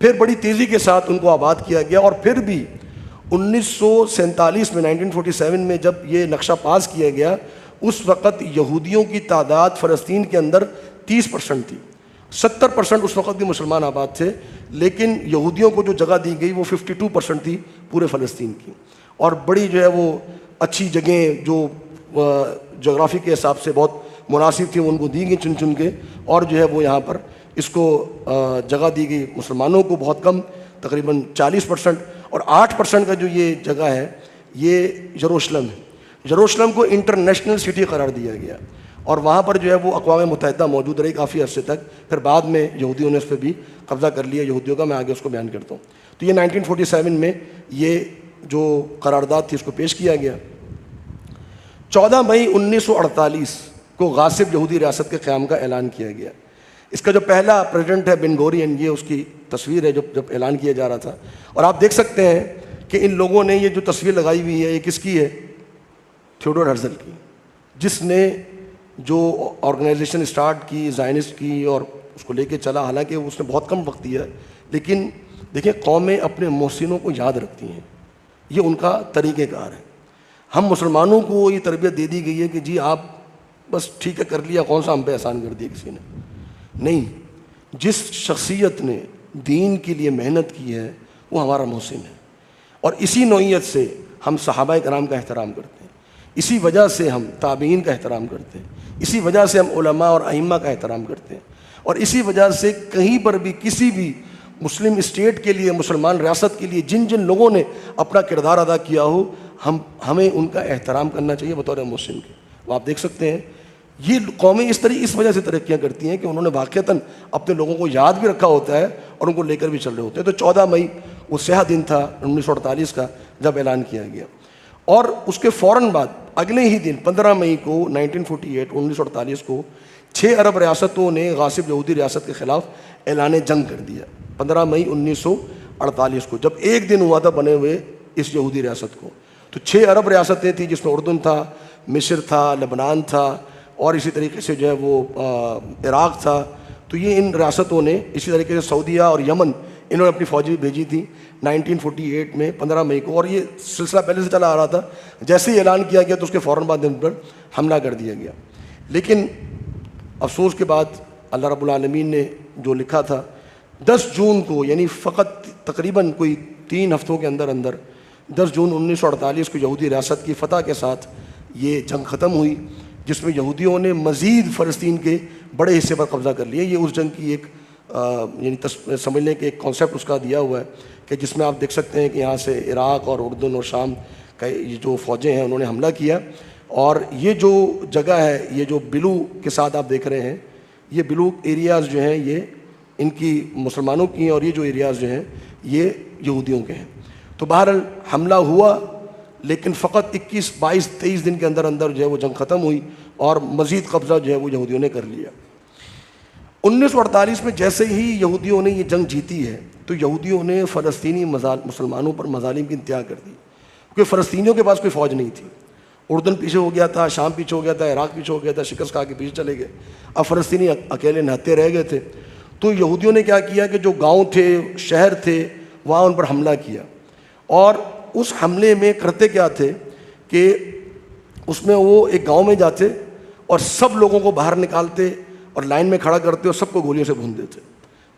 پھر بڑی تیزی کے ساتھ ان کو آباد کیا گیا, اور پھر بھی 1947 میں 1947 میں جب یہ نقشہ پاس کیا گیا, اس وقت یہودیوں کی تعداد فلسطین کے اندر 30% تھی. 70% اس وقت بھی مسلمان آباد تھے, لیکن یہودیوں کو جو جگہ دی گئی وہ 52% تھی پورے فلسطین کی. اور بڑی جو ہے وہ اچھی جگہیں جو جغرافی کے حساب سے بہت مناسب تھی ان کو دی گئی چن کے, اور جو ہے وہ یہاں پر اس کو جگہ دی گئی مسلمانوں کو بہت کم, تقریباً 40%. اور 8% کا جو یہ جگہ ہے یہ یروشلم ہے. یروشلم کو انٹرنیشنل سٹی قرار دیا گیا, اور وہاں پر جو ہے وہ اقوام متحدہ موجود رہی کافی عرصے تک. پھر بعد میں یہودیوں نے اس پہ بھی قبضہ کر لیا, یہودیوں کا, میں آگے اس کو بیان کرتا ہوں. تو یہ 1947 میں یہ جو قرارداد تھی اس کو پیش کیا گیا. 14 مئی 1948 کو غاصب یہودی ریاست کے قیام کا اعلان کیا گیا. اس کا جو پہلا پریزیڈنٹ ہے بن گورین, یہ اس کی تصویر ہے جب اعلان کیا جا رہا تھا. اور آپ دیکھ سکتے ہیں کہ ان لوگوں نے یہ جو تصویر لگائی ہوئی ہے یہ کس کی ہے, تھیوڈور ہرزل کی, جس نے جو آرگنائزیشن اسٹارٹ کی زائنسٹ کی اور اس کو لے کے چلا. حالانکہ اس نے بہت کم وقت دیا, لیکن دیکھیں قومیں اپنے محسنوں کو یاد رکھتی ہیں, یہ ان کا طریقہ کار ہے. ہم مسلمانوں کو یہ تربیت دے دی گئی ہے کہ جی آپ بس ٹھیک ہے کر لیا, کون سا ہم پہ احسان کر دیا کسی نے. نہیں, جس شخصیت نے دین کے لیے محنت کی ہے وہ ہمارا محسن ہے, اور اسی نوعیت سے ہم صحابہ کرام کا احترام کرتے ہیں, اسی وجہ سے ہم تابعین کا احترام کرتے ہیں, اسی وجہ سے ہم علماء اور ائمہ کا احترام کرتے ہیں, اور اسی وجہ سے کہیں پر بھی کسی بھی مسلم اسٹیٹ کے لیے, مسلمان ریاست کے لیے جن جن لوگوں نے اپنا کردار ادا کیا ہو, ہمیں ان کا احترام کرنا چاہیے بطور مسلم کے. وہ آپ دیکھ سکتے ہیں یہ قومیں اس وجہ سے ترقیاں کرتی ہیں کہ انہوں نے واقعتاً اپنے لوگوں کو یاد بھی رکھا ہوتا ہے اور ان کو لے کر بھی چل رہے ہوتے ہیں. تو 14 مئی وہ سیاہ دن تھا 1948 کا جب اعلان کیا گیا, اور اس کے فوراً بعد اگلے ہی دن 15 مئی کو 1948 کو 6 عرب ریاستوں نے غاصب یہودی ریاست کے خلاف اعلان جنگ کر دیا. 15 مئی 1948 کو, جب ایک دن ہوا تھا بنے ہوئے اس یہودی ریاست کو, تو 6 عرب ریاستیں تھیں جس میں اردن تھا, مصر تھا, لبنان تھا, اور اسی طریقے سے جو ہے وہ عراق تھا. تو یہ ان ریاستوں نے, اسی طریقے سے سعودیہ اور یمن, انہوں نے اپنی فوجی بھیجی تھی 1948 میں 15 مئی کو, اور یہ سلسلہ پہلے سے چلا آ رہا تھا. جیسے ہی اعلان کیا گیا تو اس کے فوراً بعد دن پر حملہ کر دیا گیا. لیکن افسوس کے بعد اللہ رب العالمین نے جو لکھا تھا, 10 جون کو, یعنی فقط تقریباً کوئی 3 ہفتوں کے اندر 10 جون 1948 کو یہودی ریاست کی فتح کے ساتھ یہ جنگ ختم ہوئی, جس میں یہودیوں نے مزید فلسطین کے بڑے حصے پر قبضہ کر لیا. یہ اس جنگ کی ایک یعنی سمجھنے کے ایک کانسیپٹ اس کا دیا ہوا ہے کہ جس میں آپ دیکھ سکتے ہیں کہ یہاں سے عراق اور اردن اور شام کا یہ جو فوجیں ہیں انہوں نے حملہ کیا, اور یہ جو جگہ ہے, یہ جو بلو کے ساتھ آپ دیکھ رہے ہیں, یہ بلو ایریاز جو ہیں یہ ان کی مسلمانوں کی ہیں, اور یہ جو ایریاز جو ہیں یہ یہودیوں کے ہیں. تو بہرحال حملہ ہوا, لیکن فقط 21, 22, 23 دن کے اندر جو ہے وہ جنگ ختم ہوئی, اور مزید قبضہ جو ہے وہ یہودیوں نے کر لیا. 1948 میں جیسے ہی یہودیوں نے یہ جنگ جیتی ہے تو یہودیوں نے فلسطینی مسلمانوں پر مظالم کی انتہا کر دی, کیونکہ فلسطینیوں کے پاس کوئی فوج نہیں تھی. اردن پیچھے ہو گیا تھا, شام پیچھے ہو گیا تھا, عراق پیچھے ہو گیا تھا, شکست کھا کے پیچھے چلے گئے. اب فلسطینی اکیلے نہتے رہ گئے تھے. تو یہودیوں نے کیا کیا کہ جو گاؤں تھے, شہر تھے, وہاں ان پر حملہ کیا, اور اس حملے میں کرتے کیا تھے کہ اس میں وہ ایک گاؤں میں جاتے اور سب لوگوں کو باہر نکالتے اور لائن میں کھڑا کرتے اور سب کو گولیوں سے بھون دیتے,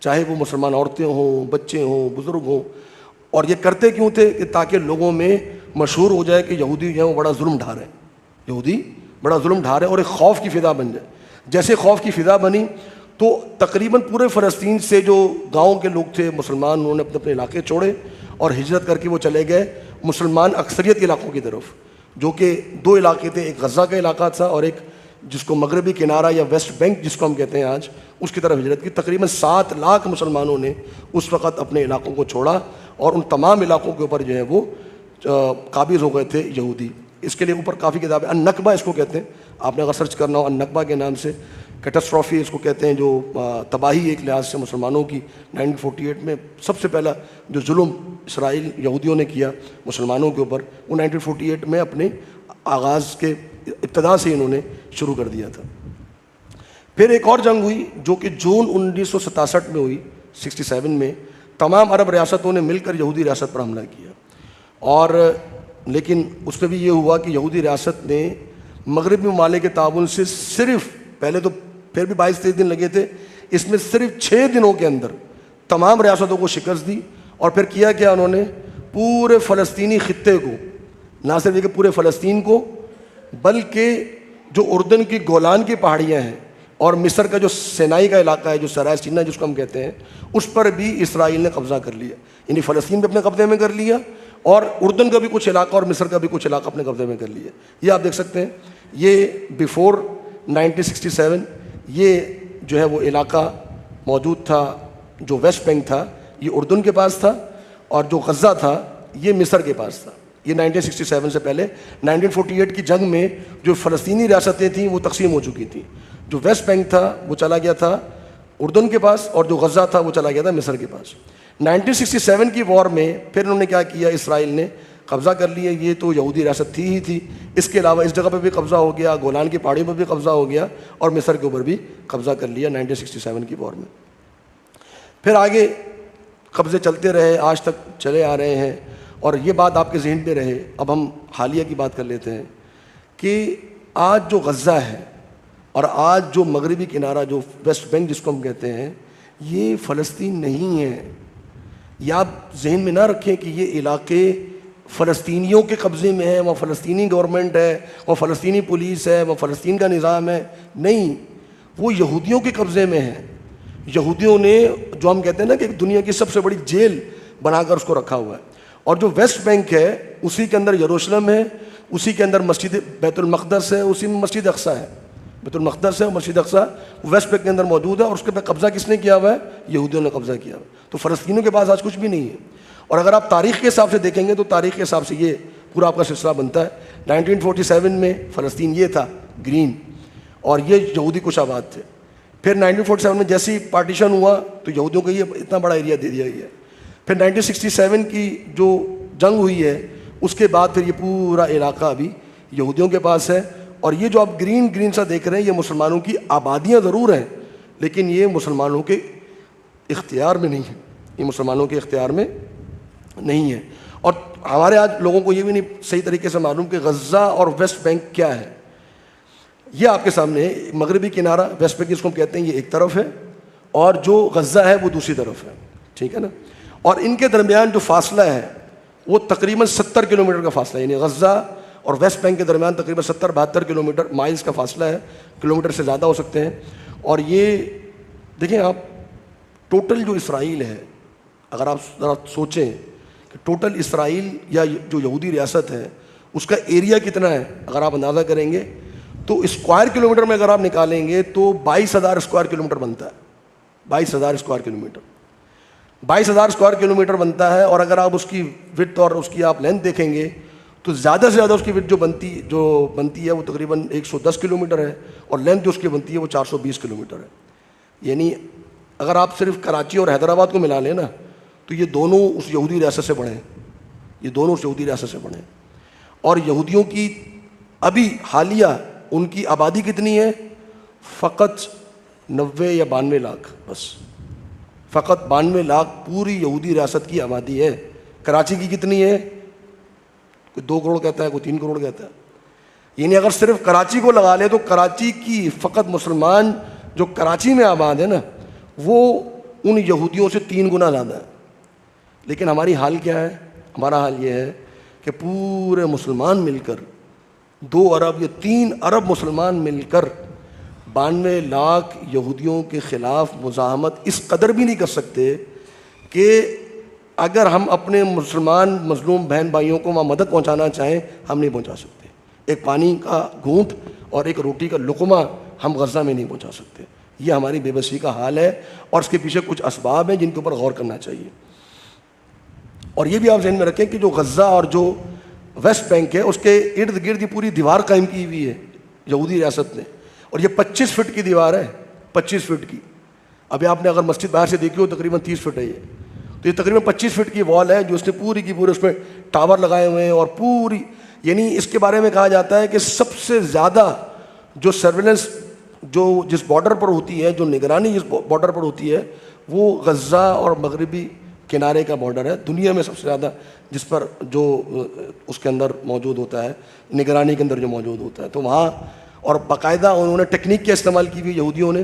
چاہے وہ مسلمان عورتیں ہوں, بچے ہوں, بزرگ ہوں. اور یہ کرتے کیوں تھے کہ تاکہ لوگوں میں مشہور ہو جائے کہ یہودی جو ہیں وہ بڑا ظلم ڈھا رہے ہیں, یہودی بڑا ظلم ڈھا رہے ہیں, اور ایک خوف کی فضا بن جائے. جیسے خوف کی فضا بنی تو تقریباً پورے فلسطین سے جو گاؤں کے لوگ تھے مسلمان, انہوں نے اپنے علاقے چھوڑے اور ہجرت کر کے وہ چلے گئے مسلمان اکثریت علاقوں کی طرف, جو کہ 2 علاقے تھے, ایک غزہ کا علاقہ تھا اور ایک جس کو مغربی کنارہ یا ویسٹ بینک جس کو ہم کہتے ہیں آج, اس کی طرف ہجرت کی. تقریباً 7 لاکھ مسلمانوں نے اس وقت اپنے علاقوں کو چھوڑا, اور ان تمام علاقوں کے اوپر جو ہے وہ قابض ہو گئے تھے یہودی. اس کے لیے اوپر کافی کتابیں, النکبہ اس کو کہتے ہیں, آپ نے اگر سرچ کرنا ہو النکبہ کے نام سے, کیٹاسٹرافی اس کو کہتے ہیں, جو تباہی ایک لحاظ سے مسلمانوں کی 1948 میں سب سے پہلا جو ظلم اسرائیل یہودیوں نے کیا مسلمانوں کے اوپر, وہ 1948 میں اپنے آغاز کے ابتدا سے انہوں نے شروع کر دیا تھا. پھر ایک اور جنگ ہوئی جو کہ جون 1967 میں ہوئی, 67 میں تمام عرب ریاستوں نے مل کر یہودی ریاست پر حملہ کیا, اور لیکن اس میں بھی یہ ہوا کہ یہودی ریاست نے مغربی ممالک کے تعاون سے صرف, پہلے تو پھر بھی 22-23 دن لگے تھے, اس میں صرف 6 دنوں کے اندر تمام ریاستوں کو شکست دی. اور پھر کیا کیا انہوں نے, پورے فلسطینی خطے کو, نہ صرف یہ کہ پورے فلسطین کو, بلکہ جو اردن کی گولان کی پہاڑیاں ہیں اور مصر کا جو سینائی کا علاقہ ہے, جو سرائے سینا جس کو ہم کہتے ہیں, اس پر بھی اسرائیل نے قبضہ کر لیا. یعنی فلسطین بھی اپنے قبضے میں کر لیا, اور اردن کا بھی کچھ علاقہ اور مصر کا بھی کچھ علاقہ اپنے قبضے میں کر لیا. یہ آپ دیکھ سکتے ہیں, یہ بیفور 1967 یہ جو ہے وہ علاقہ موجود تھا, جو ویسٹ بینک تھا یہ اردن کے پاس تھا, اور جو غزہ تھا یہ مصر کے پاس تھا. یہ 1967 سے پہلے 1948 کی جنگ میں جو فلسطینی ریاستیں تھیں وہ تقسیم ہو چکی تھیں. جو ویسٹ بینک تھا وہ چلا گیا تھا اردن کے پاس, اور جو غزہ تھا وہ چلا گیا تھا مصر کے پاس. 1967 کی وار میں پھر انہوں نے کیا کیا, اسرائیل نے قبضہ کر لیا. یہ تو یہودی ریاست تھی ہی تھی, اس کے علاوہ اس جگہ پہ بھی قبضہ ہو گیا, گولان کی پہاڑیوں پر بھی قبضہ ہو گیا, اور مصر کے اوپر بھی قبضہ کر لیا 1967 کی وار میں. پھر آگے قبضے چلتے رہے, آج تک چلے آ رہے ہیں. اور یہ بات آپ کے ذہن پہ رہے, اب ہم حالیہ کی بات کر لیتے ہیں کہ آج جو غزہ ہے اور آج جو مغربی کنارہ جو ویسٹ بینک جس کو ہم کہتے ہیں, یہ فلسطین نہیں ہے. یہ آپ ذہن میں نہ رکھیں کہ یہ علاقے فلسطینیوں کے قبضے میں ہے, وہ فلسطینی گورنمنٹ ہے, وہ فلسطینی پولیس ہے, وہ فلسطین کا نظام ہے. نہیں, وہ یہودیوں کے قبضے میں ہے. یہودیوں نے جو ہم کہتے ہیں نا کہ دنیا کی سب سے بڑی جیل بنا کر اس کو رکھا ہوا ہے. اور جو ویسٹ بینک ہے اسی کے اندر یروشلم ہے, اسی کے اندر مسجد بیت المقدس ہے, اسی میں مسجد اقصیٰ ہے. بیت المقدس ہے اور مسجد اقصیٰ ویسٹ بینک کے اندر موجود ہے, اور اس کے پہ قبضہ کس نے کیا ہوا ہے؟ یہودیوں نے قبضہ کیا ہوا ہے. تو فلسطینیوں کے پاس آج کچھ بھی نہیں ہے. اور اگر آپ تاریخ کے حساب سے دیکھیں گے تو تاریخ کے حساب سے یہ پورا آپ کا سلسلہ بنتا ہے. 1947 میں فلسطین یہ تھا گرین, اور یہ یہودی کچھ آباد تھے. پھر 1947 میں جیسے ہی پارٹیشن ہوا تو یہودیوں کو یہ اتنا بڑا ایریا دے دیا گیا. پھر 1967 کی جو جنگ ہوئی ہے اس کے بعد پھر یہ پورا علاقہ ابھی یہودیوں کے پاس ہے. اور یہ جو آپ گرین سا دیکھ رہے ہیں یہ مسلمانوں کی آبادیاں ضرور ہیں, لیکن یہ مسلمانوں کے اختیار میں نہیں ہے, یہ مسلمانوں کے اختیار میں نہیں ہے. اور ہمارے آج لوگوں کو یہ بھی نہیں صحیح طریقے سے معلوم کہ غزہ اور ویسٹ بینک کیا ہے. یہ آپ کے سامنے ہے, مغربی کنارہ ویسٹ بینک جس کو ہم کہتے ہیں یہ ایک طرف ہے, اور جو غزہ ہے وہ دوسری طرف ہے, ٹھیک ہے نا. اور ان کے درمیان جو فاصلہ ہے وہ تقریباً 70 کلومیٹر کا فاصلہ ہے, یعنی غزہ اور ویسٹ بینک کے درمیان تقریباً 70-72 کلومیٹر مائلز کا فاصلہ ہے, کلومیٹر سے زیادہ ہو سکتے ہیں. اور یہ دیکھیں آپ ٹوٹل جو اسرائیل ہے, اگر آپ ذرا سوچیں کہ ٹوٹل اسرائیل یا جو یہودی ریاست ہے اس کا ایریا کتنا ہے, اگر آپ اندازہ کریں گے تو اسکوائر کلومیٹر میں اگر آپ نکالیں گے تو 22,000 اسکوائر کلومیٹر بنتا ہے. 22,000 اسکوائر کلومیٹر 22,000 اسکوائر کلومیٹر بنتا ہے. اور اگر آپ اس کی وڈتھ اور اس کی آپ لینتھ دیکھیں گے تو زیادہ سے زیادہ اس کی وڈتھ جو بنتی ہے وہ تقریباً 110 کلومیٹر ہے, اور لینتھ جو اس کی بنتی ہے وہ 420 کلومیٹر ہے. یعنی اگر آپ صرف کراچی اور حیدرآباد کو ملا لیں نا تو یہ دونوں اس یہودی ریاست سے بڑھے ہیں, یہ دونوں اس یہودی ریاست سے بڑھے ہیں. اور یہودیوں کی ابھی حالیہ ان کی آبادی کتنی ہے؟ فقط 90 یا 92 لاکھ, بس فقط 92 لاکھ پوری یہودی ریاست کی آبادی ہے. کراچی کی کتنی ہے؟ کوئی 2 کروڑ کہتا ہے, کوئی 3 کروڑ کہتا ہے. یعنی اگر صرف کراچی کو لگا لے تو کراچی کی فقط مسلمان جو کراچی میں آباد ہے نا وہ ان یہودیوں سے 3 گنا زیادہ ہے. لیکن ہماری حال کیا ہے؟ ہمارا حال یہ ہے کہ پورے مسلمان مل کر 2 ارب یا 3 ارب مسلمان مل کر 92 لاکھ یہودیوں کے خلاف مزاحمت اس قدر بھی نہیں کر سکتے کہ اگر ہم اپنے مسلمان مظلوم بہن بھائیوں کو وہاں مدد پہنچانا چاہیں ہم نہیں پہنچا سکتے. ایک پانی کا گھونٹ اور ایک روٹی کا لقمہ ہم غزہ میں نہیں پہنچا سکتے. یہ ہماری بے بسی کا حال ہے, اور اس کے پیچھے کچھ اسباب ہیں جن کے اوپر غور کرنا چاہیے. اور یہ بھی آپ ذہن میں رکھیں کہ جو غزہ اور جو ویسٹ بینک ہے اس کے ارد گرد پوری دیوار قائم کی ہوئی ہے یہودی ریاست نے, اور یہ 25 فٹ کی دیوار ہے, 25 فٹ کی. ابھی آپ نے اگر مسجد باہر سے دیکھی ہو تقریباً 30 فٹ ہے یہ, تو یہ تقریباً 25 فٹ کی وال ہے جو اس نے پوری کی پوری اس میں ٹاور لگائے ہوئے ہیں. اور پوری یعنی اس کے بارے میں کہا جاتا ہے کہ سب سے زیادہ جو سرویلنس جو جس بارڈر پر ہوتی ہے, جو نگرانی جس بارڈر پر ہوتی ہے وہ غزہ اور مغربی کنارے کا بارڈر ہے دنیا میں. سب سے زیادہ جس پر جو اس کے اندر موجود ہوتا ہے, نگرانی کے اندر جو موجود ہوتا ہے, تو وہاں اور باقاعدہ انہوں نے ٹیکنیک کا استعمال کی ہوئی یہودیوں نے.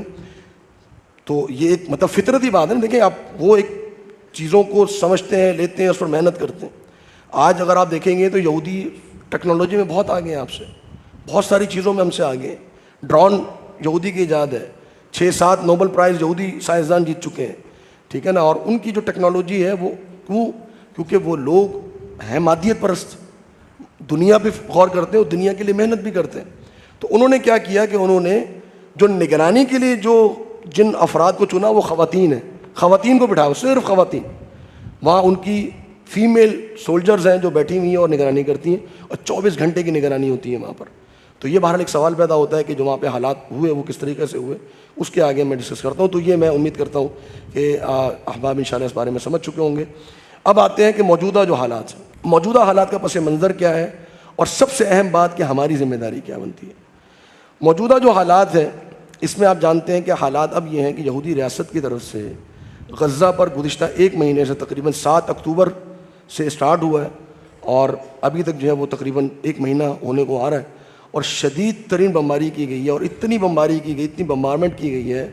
تو یہ ایک مطلب فطرتی بات ہے. دیکھیں آپ وہ ایک چیزوں کو سمجھتے ہیں, لیتے ہیں, اس پر محنت کرتے ہیں. آج اگر آپ دیکھیں گے تو یہودی ٹیکنالوجی میں بہت آگے ہیں آپ سے, بہت ساری چیزوں میں ہم سے آگے ہیں. ڈرون یہودی کی ایجاد ہے, 6-7 نوبل پرائز یہودی سائنسدان جیت چکے ہیں, ٹھیک ہے نا. اور ان کی جو ٹیکنالوجی ہے وہ کیونکہ وہ لوگ ہیں مادیت پرست, دنیا پہ غور کرتے ہیں اور دنیا کے لیے محنت بھی کرتے ہیں. تو انہوں نے کیا کیا کہ انہوں نے جو نگرانی کے لیے جن افراد کو چنا وہ خواتین ہیں, خواتین کو بٹھایا, صرف خواتین. وہاں ان کی فیمیل سولجرز ہیں جو بیٹھی ہوئی ہیں اور نگرانی کرتی ہیں, اور 24 گھنٹے کی نگرانی ہوتی ہے وہاں پر. تو یہ بہرحال ایک سوال پیدا ہوتا ہے کہ جو وہاں پہ حالات ہوئے وہ کس طریقے سے ہوئے, اس کے آگے میں ڈسکس کرتا ہوں. تو یہ میں امید کرتا ہوں کہ احباب انشاءاللہ اس بارے میں سمجھ چکے ہوں گے. اب آتے ہیں کہ موجودہ جو حالات ہیں, موجودہ حالات کا پس منظر کیا ہے, اور سب سے اہم بات کہ ہماری ذمہ داری کیا بنتی ہے. موجودہ جو حالات ہیں اس میں آپ جانتے ہیں کہ حالات اب یہ ہیں کہ یہودی ریاست کی طرف سے غزہ پر گزشتہ 1 مہینے سے تقریباً 7 اکتوبر سے اسٹارٹ ہوا ہے, اور ابھی تک جو ہے وہ تقریباً 1 مہینہ ہونے کو آ رہا ہے. اور شدید ترین بمباری کی گئی ہے, اور اتنی بمباری کی گئی, اتنی بمبارمنٹ کی گئی ہے,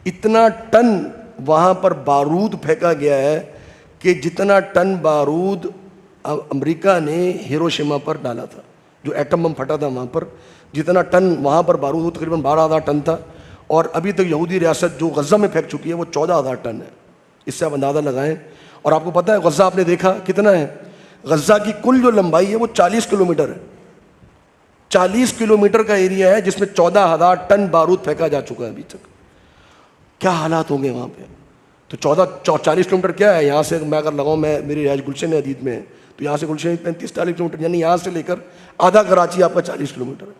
اتنا ٹن وہاں پر بارود پھینکا گیا ہے کہ جتنا ٹن بارود امریکہ نے ہیروشیما پر ڈالا تھا, جو ایٹم بم پھٹا تھا وہاں پر, جتنا ٹن وہاں پر بارود وہ تقریباً 12,000 ٹن تھا. اور ابھی تک یہودی ریاست جو غزہ میں پھینک چکی ہے وہ 14,000 ٹن ہے. اس سے آپ اندازہ لگائیں. اور آپ کو پتہ ہے غزہ آپ نے دیکھا کتنا ہے؟ غزہ کی کل جو لمبائی ہے وہ 40 کلومیٹر ہے. 40 کلومیٹر کا ایریا ہے جس میں 14,000 ٹن بارود پھینکا جا چکا ہے ابھی تک. کیا حالات ہوں گے وہاں پہ؟ تو 40 کلومیٹر کیا ہے؟ یہاں سے میں اگر لگاؤں، میں میری رہائش گلشن حدید میں ہے، تو یہاں سے گلشن 35-40 کلومیٹر، یعنی یہاں سے لے کر آدھا کراچی آپ کا 40 کلومیٹر ہے.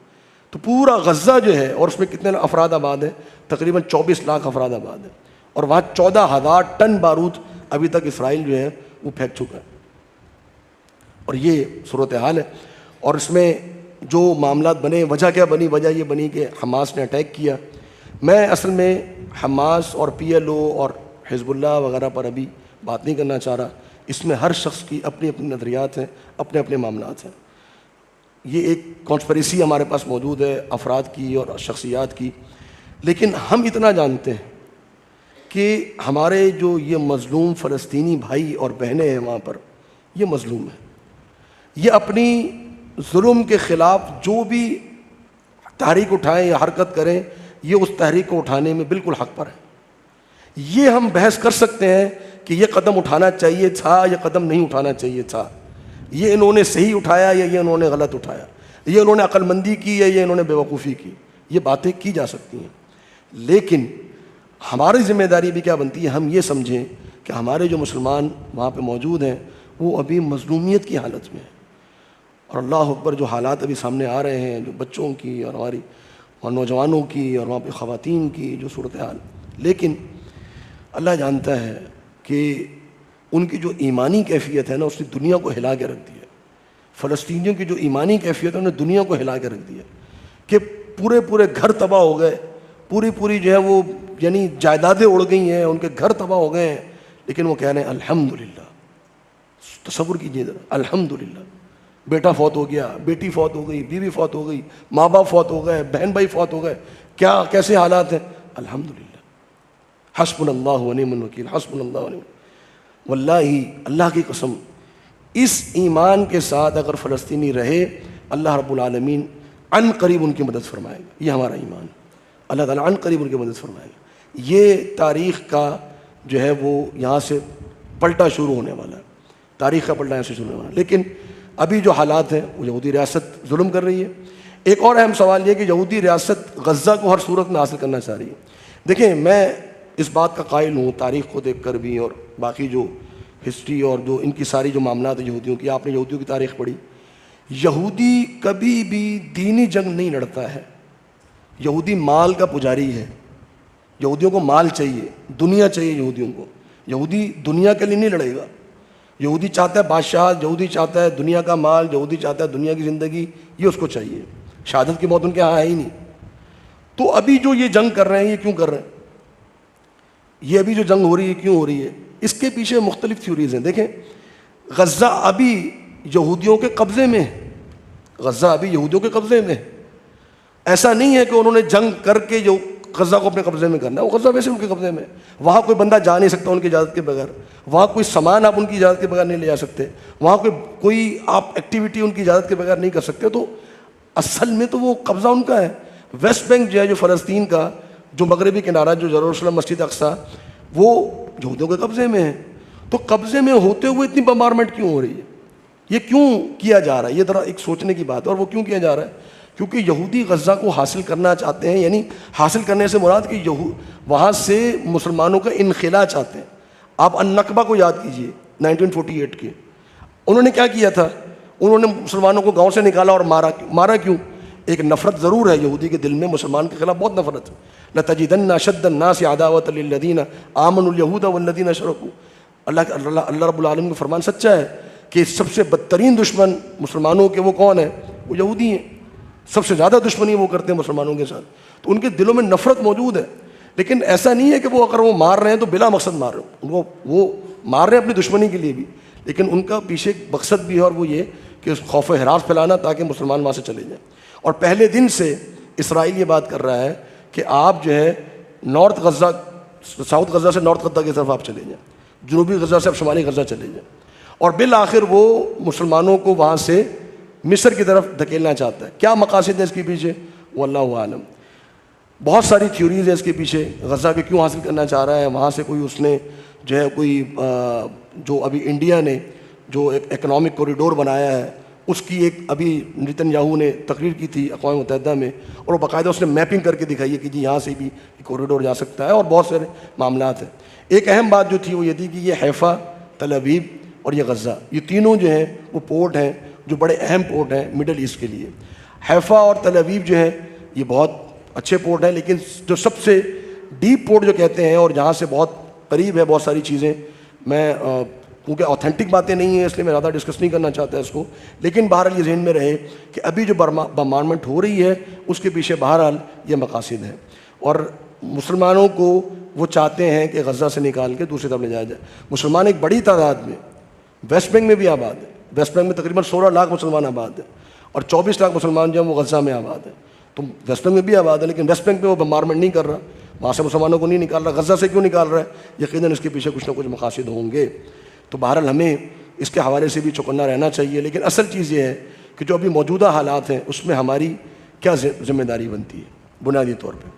تو پورا غزہ جو ہے، اور اس میں کتنے افراد آباد ہیں؟ تقریباً 24 لاکھ افراد آباد ہیں. اور وہاں 14,000 ٹن بارود ابھی تک اسرائیل جو ہے وہ پھینک چکا ہے. اور یہ صورتحال ہے. اور اس میں جو معاملات بنے، وجہ کیا بنی؟ وجہ یہ بنی کہ حماس نے اٹیک کیا. میں اصل میں حماس اور PLO اور حزب اللہ وغیرہ پر ابھی بات نہیں کرنا چاہ رہا. اس میں ہر شخص کی اپنی اپنی نظریات ہیں، اپنے اپنے معاملات ہیں. یہ ایک کانسپریسی ہمارے پاس موجود ہے افراد کی اور شخصیات کی. لیکن ہم اتنا جانتے ہیں کہ ہمارے جو یہ مظلوم فلسطینی بھائی اور بہنیں ہیں وہاں پر، یہ مظلوم ہیں. یہ اپنی ظلم کے خلاف جو بھی تحریک اٹھائیں یا حرکت کریں، یہ اس تحریک کو اٹھانے میں بالکل حق پر ہے. یہ ہم بحث کر سکتے ہیں کہ یہ قدم اٹھانا چاہیے تھا، یہ قدم نہیں اٹھانا چاہیے تھا، یہ انہوں نے صحیح اٹھایا یا یہ انہوں نے غلط اٹھایا، یہ انہوں نے عقل مندی کی یا یہ انہوں نے بیوقوفی کی. یہ باتیں کی جا سکتی ہیں. لیکن ہماری ذمہ داری بھی کیا بنتی ہے؟ ہم یہ سمجھیں کہ ہمارے جو مسلمان وہاں پہ موجود ہیں وہ ابھی مظلومیت کی حالت میں ہیں. اور اللہ اکبر، جو حالات ابھی سامنے آ رہے ہیں، جو بچوں کی اور ہماری اور نوجوانوں کی اور وہاں پہ خواتین کی جو صورتحال. لیکن اللہ جانتا ہے کہ ان کی جو ایمانی کیفیت ہے نا، اس نے دنیا کو ہلا کے رکھ دیا. فلسطینیوں کی جو ایمانی کیفیت ہے انہوں نے دنیا کو ہلا کے رکھ دیا کہ پورے گھر تباہ ہو گئے، پوری جو ہے وہ یعنی جائیدادیں اڑ گئی ہیں، ان کے گھر تباہ ہو گئے ہیں. لیکن وہ کہہ رہے ہیں الحمدللہ. تصور کیجیے ذرا، الحمدللہ. بیٹا فوت ہو گیا، بیٹی فوت ہو گئی، بیوی فوت ہو گئی، ماں باپ فوت ہو گئے، بہن بھائی فوت ہو گئے. کیسے حالات ہیں؟ الحمدللہ. حسبنا اللہ ونعم الوکیل، حسبنا اللہ ونعم. واللہ، اللہ کی قسم، اس ایمان کے ساتھ اگر فلسطینی رہے، اللہ رب العالمین عن قریب ان کی مدد فرمائے گا. یہ ہمارا ایمان. اللہ تعالیٰ عن قریب ان کی مدد فرمائے گا. یہ تاریخ کا جو ہے وہ یہاں سے پلٹا شروع ہونے والا ہے. تاریخ کا پلٹا یہاں سے شروع ہونے والا ہے. لیکن ابھی جو حالات ہیں وہ یہودی ریاست ظلم کر رہی ہے. ایک اور اہم سوال یہ کہ یہودی ریاست غزہ کو ہر صورت میں حاصل کرنا چاہ رہی ہے. دیکھیں، میں اس بات کا قائل ہوں تاریخ کو دیکھ کر بھی، اور باقی جو ہسٹری اور جو ان کی ساری جو معاملات ہیں یہودیوں کی، آپ نے یہودیوں کی تاریخ پڑھی. یہودی کبھی بھی دینی جنگ نہیں لڑتا ہے. یہودی مال کا پجاری ہے. یہودیوں کو مال چاہیے، دنیا چاہیے یہودیوں کو. یہودی دنیا کے لیے نہیں لڑے گا. یہودی چاہتا ہے بادشاہ، یہودی چاہتا ہے دنیا کا مال، یہودی چاہتا ہے دنیا کی زندگی، یہ اس کو چاہیے. شہادت کی موت ان کے ہاں ہے ہی نہیں. تو ابھی جو یہ جنگ کر رہے ہیں، یہ کیوں کر رہے ہیں؟ یہ ابھی جو جنگ ہو رہی ہے کیوں ہو رہی ہے؟ اس کے پیچھے مختلف تھیوریز ہیں. دیکھیں، غزہ ابھی یہودیوں کے قبضے میں ہے. غزہ ابھی یہودیوں کے قبضے میں ہے. ایسا نہیں ہے کہ انہوں نے جنگ کر کے جو غزہ کو اپنے قبضے میں کرنا ہے. وہ غزہ ویسے ان کے قبضے میں ہے. وہاں کوئی بندہ جا نہیں سکتا ان کی اجازت کے بغیر. وہاں کوئی سامان آپ ان کی اجازت کے بغیر نہیں لے جا سکتے. وہاں کوئی آپ ایکٹیویٹی ان کی اجازت کے بغیر نہیں کر سکتے. تو اصل میں تو وہ قبضہ ان کا ہے. ویسٹ بینک جو ہے، جو فلسطین کا جو مغربی کنارہ، جو یروشلم، مسجد اقصیٰ، وہ یہودیوں کے قبضے میں ہے. تو قبضے میں ہوتے ہوئے اتنی بمبارمنٹ کیوں ہو رہی ہے؟ یہ کیوں کیا جا رہا ہے؟ یہ ذرا ایک سوچنے کی بات ہے. اور وہ کیوں کیا جا رہا ہے؟ کیونکہ یہودی غزہ کو حاصل کرنا چاہتے ہیں. یعنی حاصل کرنے سے مراد کہ وہاں سے مسلمانوں کا انخلا چاہتے ہیں. آپ النکبہ کو یاد کیجئے 1948 کے. انہوں نے کیا کیا تھا؟ انہوں نے مسلمانوں کو گاؤں سے نکالا اور مارا کیوں؟ ایک نفرت ضرور ہے یہودی کے دل میں، مسلمان کے خلاف بہت نفرت ہے. لَتَجِدَنَّ أَشَدَّ النَّاسِ عَدَاوَةً لِلَّذِينَ آمَنُوا الْيَهُودَ وَالَّذِينَ أَشْرَكُوا. اللہ رب العالمین کا فرمان سچا ہے کہ سب سے بدترین دشمن مسلمانوں کے وہ کون ہیں؟ وہ یہودی ہیں. سب سے زیادہ دشمنی وہ کرتے ہیں مسلمانوں کے ساتھ. تو ان کے دلوں میں نفرت موجود ہے. لیکن ایسا نہیں ہے کہ وہ اگر وہ مار رہے ہیں تو بلا مقصد مار رہے ہیں. ان کو وہ مار رہے ہیں اپنی دشمنی کے لیے بھی، لیکن ان کا پیچھے ایک مقصد بھی ہے، اور وہ یہ کہ خوف و ہراس پھیلانا تاکہ مسلمان وہاں سے چلے جائیں. اور پہلے دن سے اسرائیل یہ بات کر رہا ہے کہ آپ جو ہے نارتھ غزہ، ساؤتھ غزہ سے نارتھ غزہ کی طرف آپ چلے جائیں، جنوبی غزہ سے آپ شمالی غزہ چلے جائیں. اور بالآخر وہ مسلمانوں کو وہاں سے مصر کی طرف دھکیلنا چاہتا ہے. کیا مقاصد ہیں اس کے پیچھے؟ واللہ عالم. بہت ساری تھیوریز ہیں اس کے پیچھے. غزہ کے کیوں حاصل کرنا چاہ رہا ہے؟ وہاں سے کوئی اس نے جو ہے کوئی جو ابھی انڈیا نے جو ایک اکنامک کوریڈور بنایا ہے اس کی ایک ابھی نیتن یاہو نے تقریر کی تھی اقوام متحدہ میں, اور وہ باقاعدہ اس نے میپنگ کر کے دکھائی ہے کہ جی یہاں سے بھی کوریڈور جا سکتا ہے, اور بہت سارے معاملات ہیں. ایک اہم بات جو تھی وہ یہ تھی کہ یہ حیفا, تل ابیب اور یہ غزہ, یہ تینوں جو ہیں وہ پورٹ ہیں جو بڑے اہم پورٹ ہیں مڈل ایسٹ کے لیے. حیفا اور تل ابیب جو ہیں یہ بہت اچھے پورٹ ہیں, لیکن جو سب سے ڈیپ پورٹ جو کہتے ہیں اور جہاں سے بہت قریب ہے بہت ساری چیزیں, میں کیونکہ اوتھینٹک باتیں نہیں ہیں اس لیے میں زیادہ ڈسکس نہیں کرنا چاہتا اس کو, لیکن بہرحال یہ ذہن میں رہے کہ ابھی جو بمبارمنٹ ہو رہی ہے اس کے پیچھے بہرحال یہ مقاصد ہیں, اور مسلمانوں کو وہ چاہتے ہیں کہ غزہ سے نکال کے دوسری طرف لے جایا جائے. مسلمان ایک بڑی تعداد میں ویسٹ بینک میں بھی آباد ہے, ویسٹ بینک میں تقریباً 16 لاکھ مسلمان آباد ہیں, اور 24 لاکھ مسلمان جو ہیں وہ غزہ میں آباد ہیں. تو ویسٹ بینک میں بھی آباد ہے, لیکن ویسٹ بینک میں وہ بمبارمنٹ نہیں کر رہا, وہاں سے مسلمانوں کو نہیں نکال رہا, غزہ سے کیوں نکال رہا ہے؟ یقیناً اس کے پیچھے کچھ نہ کچھ مقاصد ہوں گے. تو بہرحال ہمیں اس کے حوالے سے بھی چوکنا رہنا چاہیے, لیکن اصل چیز یہ ہے کہ جو ابھی موجودہ حالات ہیں اس میں ہماری کیا ذمہ داری بنتی ہے. بنیادی طور پہ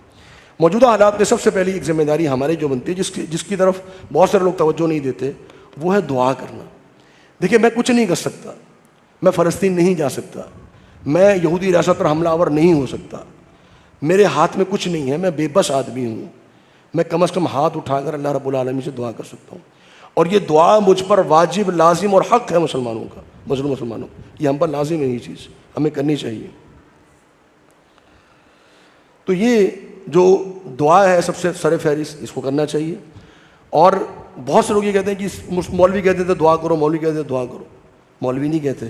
موجودہ حالات میں سب سے پہلی ایک ذمہ داری ہماری جو بنتی ہے, جس کی طرف بہت سارے لوگ توجہ نہیں دیتے, وہ ہے دعا کرنا. دیکھیے میں کچھ نہیں کر سکتا, میں فلسطین نہیں جا سکتا, میں یہودی ریاست پر حملہ آور نہیں ہو سکتا, میرے ہاتھ میں کچھ نہیں ہے, میں بے بس آدمی ہوں. میں کم از کم ہاتھ اٹھا کر اللہ رب العالمین سے دعا کر سکتا ہوں, اور یہ دعا مجھ پر واجب, لازم اور حق ہے مسلمانوں کا, مظلوم مسلمانوں, یہ ہم پر لازم ہے, یہ چیز ہمیں کرنی چاہیے. تو یہ جو دعا ہے سب سے سر فہرست, اس کو کرنا چاہیے. اور بہت سے لوگ یہ کہتے ہیں کہ مولوی کہتے تھے دعا کرو, مولوی کہتے تھے دعا کرو. مولوی نہیں کہتے,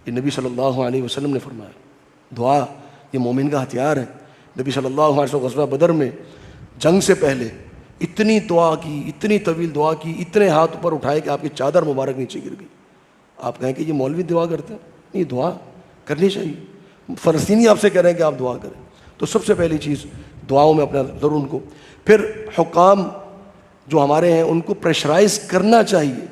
یہ نبی صلی اللہ علیہ وسلم نے فرمایا. دعا یہ مومن کا ہتھیار ہے. نبی صلی اللہ علیہ وسلم غزوہ بدر میں جنگ سے پہلے اتنی دعا کی, اتنی طویل دعا کی, اتنے ہاتھ اوپر اٹھائے کہ آپ کی چادر مبارک نیچے گر گئی. آپ کہیں کہ یہ مولوی دعا کرتے ہیں؟ نہیں, دعا کرنی چاہیے. فلسطینی آپ سے کہہ رہے ہیں کہ آپ دعا کریں, تو سب سے پہلی چیز دعاؤں میں اپنا ضرور ان کو. پھر حکام جو ہمارے ہیں ان کو پریشرائز کرنا چاہیے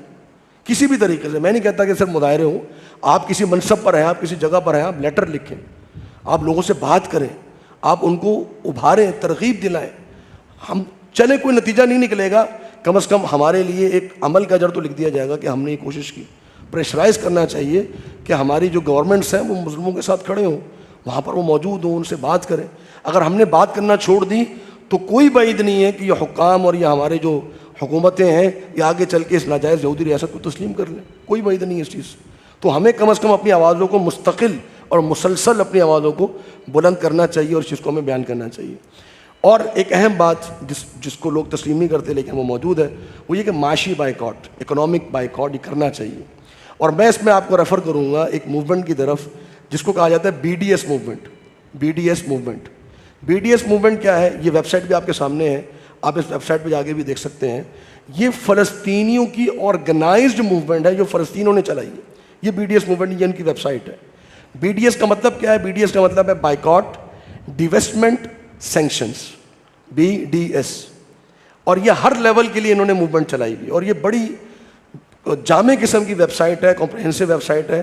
کسی بھی طریقے سے. میں نہیں کہتا کہ صرف مظاہرے ہوں, آپ کسی منصب پر ہیں, آپ کسی جگہ پر ہیں, آپ لیٹر لکھیں, آپ لوگوں سے بات کریں, آپ ان کو ابھاریں, ترغیب دلائیں. ہم چلے کوئی نتیجہ نہیں نکلے گا, کم از کم ہمارے لیے ایک عمل کا اجر تو لکھ دیا جائے گا کہ ہم نے یہ کوشش کی. پریشرائز کرنا چاہیے کہ ہماری جو گورنمنٹس ہیں وہ مظلوموں کے ساتھ کھڑے ہوں, وہاں پر وہ موجود ہوں, ان سے بات کریں. اگر ہم نے بات کرنا چھوڑ دی تو کوئی بعید نہیں ہے کہ یہ حکام اور یہ ہمارے جو حکومتیں ہیں یہ آگے چل کے اس ناجائز یہودی ریاست کو تسلیم کر لیں. کوئی بعید نہیں ہے اس چیز. تو ہمیں کم از کم اپنی آوازوں کو مستقل اور مسلسل اپنی آوازوں کو بلند کرنا چاہیے, اور اس چیز کو ہمیں بیان کرنا چاہیے. اور ایک اہم بات جس کو لوگ تسلیم نہیں کرتے لیکن وہ موجود ہے, وہ یہ کہ معاشی بائیکاٹ, اکنامک بائیکاٹ یہ کرنا چاہیے. اور میں اس میں آپ کو ریفر کروں گا ایک موومنٹ کی طرف جس کو کہا جاتا ہے B D S movement. B D S movement, B D S movement کیا ہے؟ یہ ویب سائٹ بھی آپ کے سامنے ہے, آپ اس ویب سائٹ پہ جا کے بھی دیکھ سکتے ہیں. یہ فلسطینیوں کی آرگنائزڈ موومنٹ ہے جو فلسطینیوں نے چلائی ہے. یہ بی ڈی ایس موومنٹ, یہ ان کی ویب سائٹ ہے. بی ڈی ایس کا مطلب کیا ہے؟ بی ڈی ایس کا مطلب ہے boycott, divestment, sanctions, B D S. اور یہ ہر لیول کے لیے انہوں نے موومنٹ چلائی ہوئی, اور یہ بڑی جامع قسم کی ویب سائٹ ہے, کمپریہنسو ویب سائٹ ہے.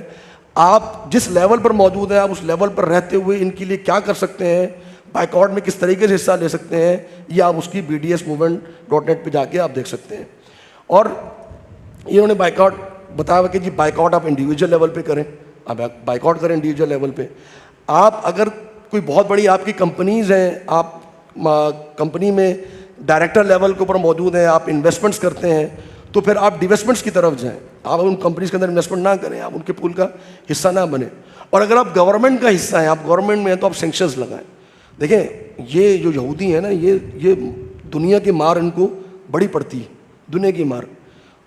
آپ جس لیول پر موجود ہیں, آپ اس لیول پر رہتے ہوئے ان کے لیے کیا کر سکتے ہیں, بائیکاٹ میں کس طریقے سے حصہ لے سکتے ہیں, یہ آپ اس کی BDS-movement.net پہ جا کے آپ دیکھ سکتے ہیں. اور انہوں نے بائیکاٹ بتایا ہوا کہ جی بائیکاٹ آپ انڈیویجول لیول پہ کریں, آپ بائیکاٹ کریں انڈیویجول لیول پہ. آپ اگر کوئی بہت بڑی آپ کی کمپنیز ہیں, آپ کمپنی میں ڈائریکٹر لیول کے اوپر موجود ہیں, آپ انویسٹمنٹس کرتے ہیں, تو پھر آپ ڈیویسٹمنٹس کی طرف جائیں. آپ ان کمپنیز کے اندر انویسٹمنٹ نہ کریں, آپ ان کے پول کا حصہ نہ بنیں. اور اگر آپ گورنمنٹ کا حصہ ہیں, آپ گورنمنٹ میں ہیں, تو آپ سینکشنز لگائیں. دیکھیں یہ جو یہودی ہیں نا, یہ دنیا کی مار ان کو بڑی پڑتی ہے, دنیا کی مار.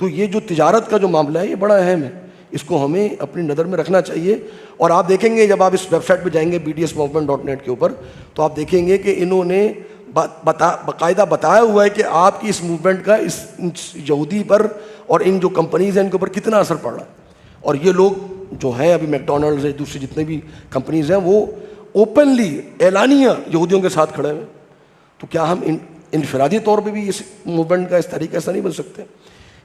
تو یہ جو تجارت کا جو معاملہ ہے یہ بڑا اہم ہے, اس کو ہمیں اپنی نظر میں رکھنا چاہیے. اور آپ دیکھیں گے جب آپ اس ویب سائٹ پہ جائیں گے BDS-movement.net کے اوپر, تو آپ دیکھیں گے کہ انہوں نے باقاعدہ بتایا ہوا ہے کہ آپ کی اس موومنٹ کا اس یہودی پر اور ان جو کمپنیز ہیں ان کے اوپر کتنا اثر پڑ رہا ہے. اور یہ لوگ جو ہیں ابھی میکڈونلڈز ہے, دوسری جتنے بھی کمپنیز ہیں, وہ اوپنلی اعلانیہ یہودیوں کے ساتھ کھڑے ہوئے. تو کیا ہم انفرادی طور پہ بھی اس موومنٹ کا اس طریقے سے نہیں بن سکتے؟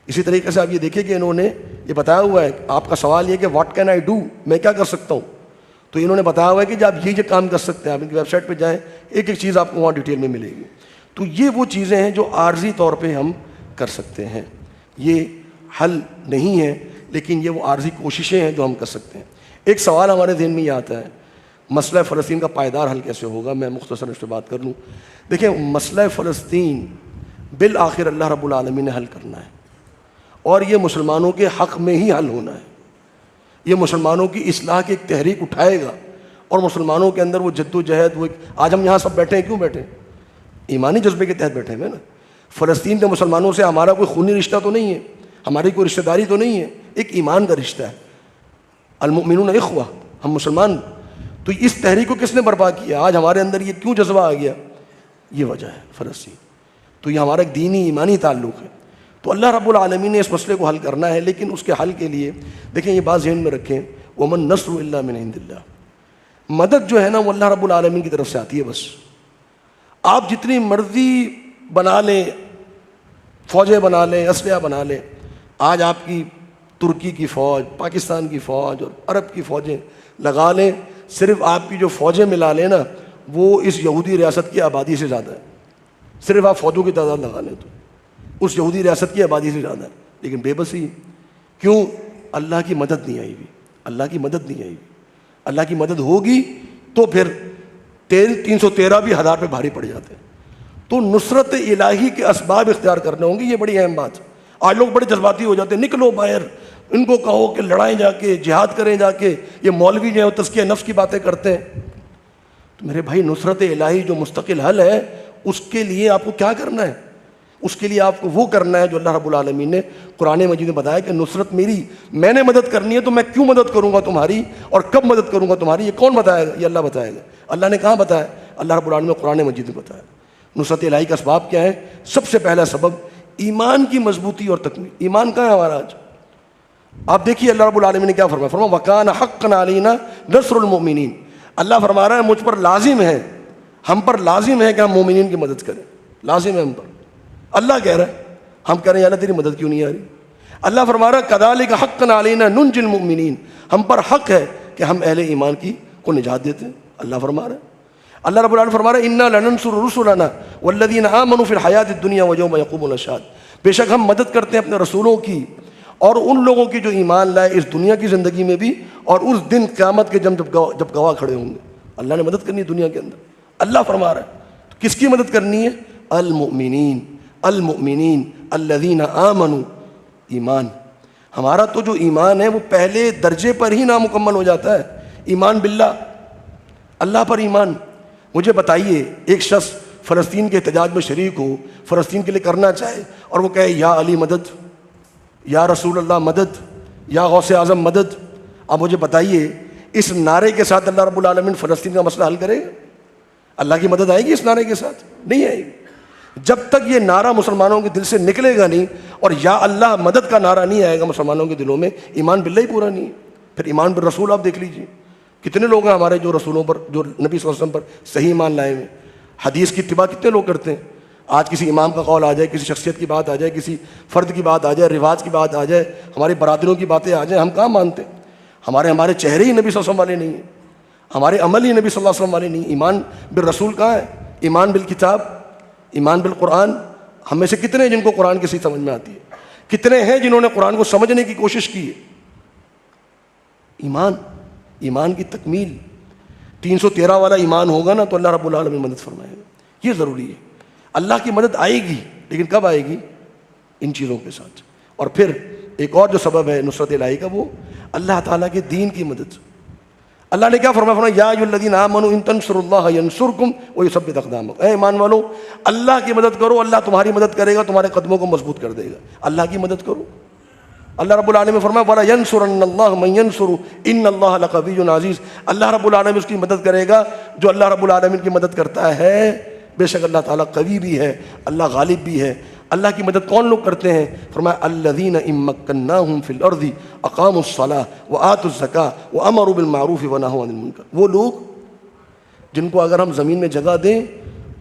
اسی طریقے سے آپ یہ دیکھیں کہ انہوں نے یہ بتایا ہوا ہے, آپ کا سوال یہ کہ واٹ کین آئی ڈو, میں کیا کر سکتا ہوں. تو انہوں نے بتایا ہوا ہے کہ جب آپ یہ کام کر سکتے ہیں, آپ ان کی ویب سائٹ پہ جائیں, ایک ایک چیز آپ کو وہاں ڈیٹیل میں ملے گی. تو یہ وہ چیزیں ہیں جو عارضی طور پہ ہم کر سکتے ہیں. یہ حل نہیں ہے لیکن یہ وہ عارضی کوششیں ہیں جو ہم کر سکتے ہیں. ایک سوال ہمارے ذہن میں یہ آتا ہے مسئلہ فلسطین کا پائیدار حل کیسے ہوگا. میں مختصر اس پہ بات کر لوں. دیکھیں مسئلہ فلسطین بالآخر اللہ رب العالمین نے حل کرنا ہے اور یہ مسلمانوں کے حق میں ہی حل ہونا ہے. یہ مسلمانوں کی اصلاح کی ایک تحریک اٹھائے گا اور مسلمانوں کے اندر وہ جد و جہد وہ آج ہم یہاں سب بیٹھے ہیں کیوں بیٹھے ہیں؟ ایمانی جذبے کے تحت بیٹھے ہوئے نا. فلسطین کے مسلمانوں سے ہمارا کوئی خونی رشتہ تو نہیں ہے, ہماری کوئی رشتہ داری تو نہیں ہے, ایک ایمان کا رشتہ ہے. المؤمنون اخوہ, ہم مسلمان. تو اس تحریک کو کس نے برپا کیا؟ آج ہمارے اندر یہ کیوں جذبہ آ گیا؟ یہ وجہ ہے فلسطین. تو یہ ہمارا ایک دینی ایمانی تعلق ہے. تو اللہ رب العالمین نے اس مسئلے کو حل کرنا ہے, لیکن اس کے حل کے لیے دیکھیں یہ بات ذہن میں رکھیں, ومن نصر الا من عند اللہ. مدد جو ہے نا وہ اللہ رب العالمین کی طرف سے آتی ہے. بس آپ جتنی مرضی بنا لیں, فوجیں بنا لیں, اسلحہ بنا لیں, آج آپ کی ترکی کی فوج, پاکستان کی فوج اور عرب کی فوجیں لگا لیں, صرف آپ کی جو فوجیں ملا لیں نا وہ اس یہودی ریاست کی آبادی سے زیادہ ہے. صرف آپ فوجوں کی تعداد لگا لیں تو اس یہودی ریاست کی آبادی سے زیادہ ہے. لیکن بے بسی کیوں؟ اللہ کی مدد نہیں آئی ہوئی. اللہ کی مدد نہیں آئی ہوئی. اللہ کی مدد ہوگی تو پھر 313 بھی 1000 پہ بھاری پڑ جاتے ہیں. تو نصرت الہی کے اسباب اختیار کرنے ہوں گے, یہ بڑی اہم بات. آج لوگ بڑے جذباتی ہو جاتے ہیں, نکلو باہر, ان کو کہو کہ لڑائیں جا کے, جہاد کریں جا کے. یہ مولوی جو ہے وہ تزکیہ نفس کی باتیں کرتے ہیں. تو میرے بھائی نصرت الہی جو مستقل حل ہے اس کے لیے آپ کو کیا کرنا ہے؟ اس کے لیے آپ کو وہ کرنا ہے جو اللہ رب العالمین نے قرآن مجید میں بتایا کہ نصرت میری, میں نے مدد کرنی ہے تو میں کیوں مدد کروں گا تمہاری اور کب مدد کروں گا تمہاری, یہ کون بتائے گا؟ یہ اللہ بتائے گا. اللہ نے کہاں بتایا؟ اللہ رب العالمین نے قرآن مجید میں بتایا. نصرت الہی کا اسباب کیا ہے؟ سب سے پہلا سبب ایمان کی مضبوطی اور تکمیل. ایمان کہاں ہے ہمارا آج؟ آپ دیکھیے اللہ رب العالمین نے کیا فرمایا, فرمایا وَكَانَ حَقًّا عَلَيْنَا نَصْرُ الْمُؤْمِنِينَ. اللہ فرما رہا ہے مجھ پر لازم ہے, ہم پر لازم ہے کہ ہم مومنین کی مدد کریں. لازم ہے ہم پر. اللہ کہہ رہا ہے, ہم کہہ رہے ہیں یا اللہ تیری مدد کیوں نہیں آ رہی؟ اللہ فرما رہا ہے كَذَلِكَ حَقًّا عَلَيْنَا نُنْجِ الْمُؤْمِنِينَ. ہم پر حق ہے کہ ہم اہل ایمان کی کو نجات دیتے ہیں. اللہ فرما رہا ہے. اللہ رب العالمین فرما رہا ہے اِنَّا لَنَنْصُرُ رُسُلَنَا وَالَّذِينَ آمَنُوا فِي الْحَيَاةِ الدُّنْيَا وَيَوْمَ يَقُومُ الْأَشْهَادُ. بے شک ہم مدد کرتے ہیں اپنے رسولوں کی اور ان لوگوں کی جو ایمان لائے اس دنیا کی زندگی میں بھی اور اس دن قیامت کے جب گواہ کھڑے ہوں گے. اللہ نے مدد کرنی ہے دنیا کے اندر. اللہ فرما رہا ہے کس کی مدد کرنی ہے؟ المؤمنین. المؤمنین الذین آمنوا. ایمان ہمارا تو جو ایمان ہے وہ پہلے درجے پر ہی نامکمل ہو جاتا ہے. ایمان باللہ, اللہ پر ایمان. مجھے بتائیے ایک شخص فلسطین کے احتجاج میں شریک ہو, فلسطین کے لیے کرنا چاہے اور وہ کہے یا علی مدد, یا رسول اللہ مدد, یا غوث اعظم مدد. اب مجھے بتائیے اس نعرے کے ساتھ اللہ رب العالمین فلسطین کا مسئلہ حل کرے گا؟ اللہ کی مدد آئے گی اس نعرے کے ساتھ؟ نہیں آئے گی. جب تک یہ نعرہ مسلمانوں کے دل سے نکلے گا نہیں اور یا اللہ مدد کا نعرہ نہیں آئے گا مسلمانوں کے دلوں میں, ایمان باللہ ہی پورا نہیں ہے. پھر ایمان بالرسول آپ دیکھ لیجیے کتنے لوگ ہیں ہمارے جو رسولوں پر, جو نبی صلی اللہ علیہ وسلم پر صحیح ایمان لائے ہوئے. حدیث کی اتباع کتنے لوگ کرتے ہیں؟ آج کسی امام کا قول آ جائے, کسی شخصیت کی بات آ جائے, کسی فرد کی بات آ جائے, رواج کی بات آ جائے, ہماری برادریوں کی باتیں آ جائیں, ہم کہاں مانتے ہیں؟ ہمارے چہرے ہی نبی صلی اللہ علیہ وسلم والے نہیں ہیں, ہمارے عمل ہی نبی صلی اللہ علیہ وسلم والے نہیں. ایمان بالرسول کہاں ہے؟ ایمان بالکتاب, ایمان بالقرآن. ہم میں سے کتنے ہیں جن کو قرآن کی صحیح سمجھ میں آتی ہے؟ کتنے ہیں جنہوں نے قرآن کو سمجھنے کی کوشش کی ہے؟ ایمان کی تکمیل 313 والا ایمان ہوگا نا تو اللہ رب العالمین مدد فرمائے گا. یہ ضروری ہے. اللہ کی مدد آئے گی لیکن کب آئے گی؟ ان چیزوں کے ساتھ. اور پھر ایک اور جو سبب ہے نصرت الہی کا وہ اللہ تعالیٰ کے دین کی مدد. اللہ نے کیا فرمایا؟ یا ایھا الذین آمنوا ان تنصروا اللہ ینصرکم ویثبت اقدامکم. اے ایمان والو اللہ کی مدد کرو, اللہ تمہاری مدد کرے گا, تمہارے قدموں کو مضبوط کر دے گا. اللہ کی مدد کرو. اللہ رب العالمین فرمایا وَلَا يَنْصُرَنَّ اللَّهُ مَن يَنْصُرُ إِنَّ اللَّهَ لَقَوِيٌّ عَزِيزٌ. اللہ رب العالمین اس کی مدد کرے گا جو اللہ رب العالمین کی مدد کرتا ہے. بے شک اللہ تعالیٰ قوی بھی ہے, اللہ غالب بھی ہے. اللہ کی مدد کون لوگ کرتے ہیں؟ فرمایا الذین ان مکناہم فی الارض اقاموا الصلاۃ وآتوا الزکاۃ وامروا بالمعروف ونہوا عن المنکر. وہ لوگ جن کو اگر ہم زمین میں جگہ دیں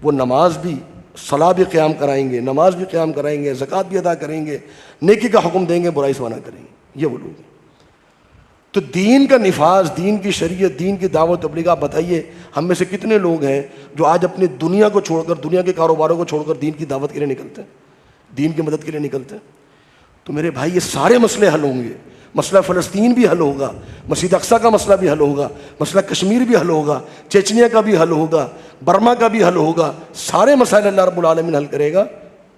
وہ نماز بھی, صلاح بھی قیام کرائیں گے, نماز بھی قیام کرائیں گے, زکوٰۃ بھی ادا کریں گے, نیکی کا حکم دیں گے, برائی سے منع کریں گے. یہ وہ لوگ ہیں. تو دین کا نفاذ, دین کی شریعت, دین کی دعوت تبلیغ. آپ بتائیے ہم میں سے کتنے لوگ ہیں جو آج اپنی دنیا کو چھوڑ کر, دنیا کے کاروباروں کو چھوڑ کر دین کی دعوت کے لیے نکلتے ہیں؟ دین کی مدد کے لیے نکلتے ہیں، تو میرے بھائی یہ سارے مسئلے حل ہوں گے. مسئلہ فلسطین بھی حل ہوگا، مسجد اقصیٰ کا مسئلہ بھی حل ہوگا، مسئلہ کشمیر بھی حل ہوگا، چیچنیا کا بھی حل ہوگا، برما کا بھی حل ہوگا. سارے مسائل اللہ رب العالمین حل کرے گا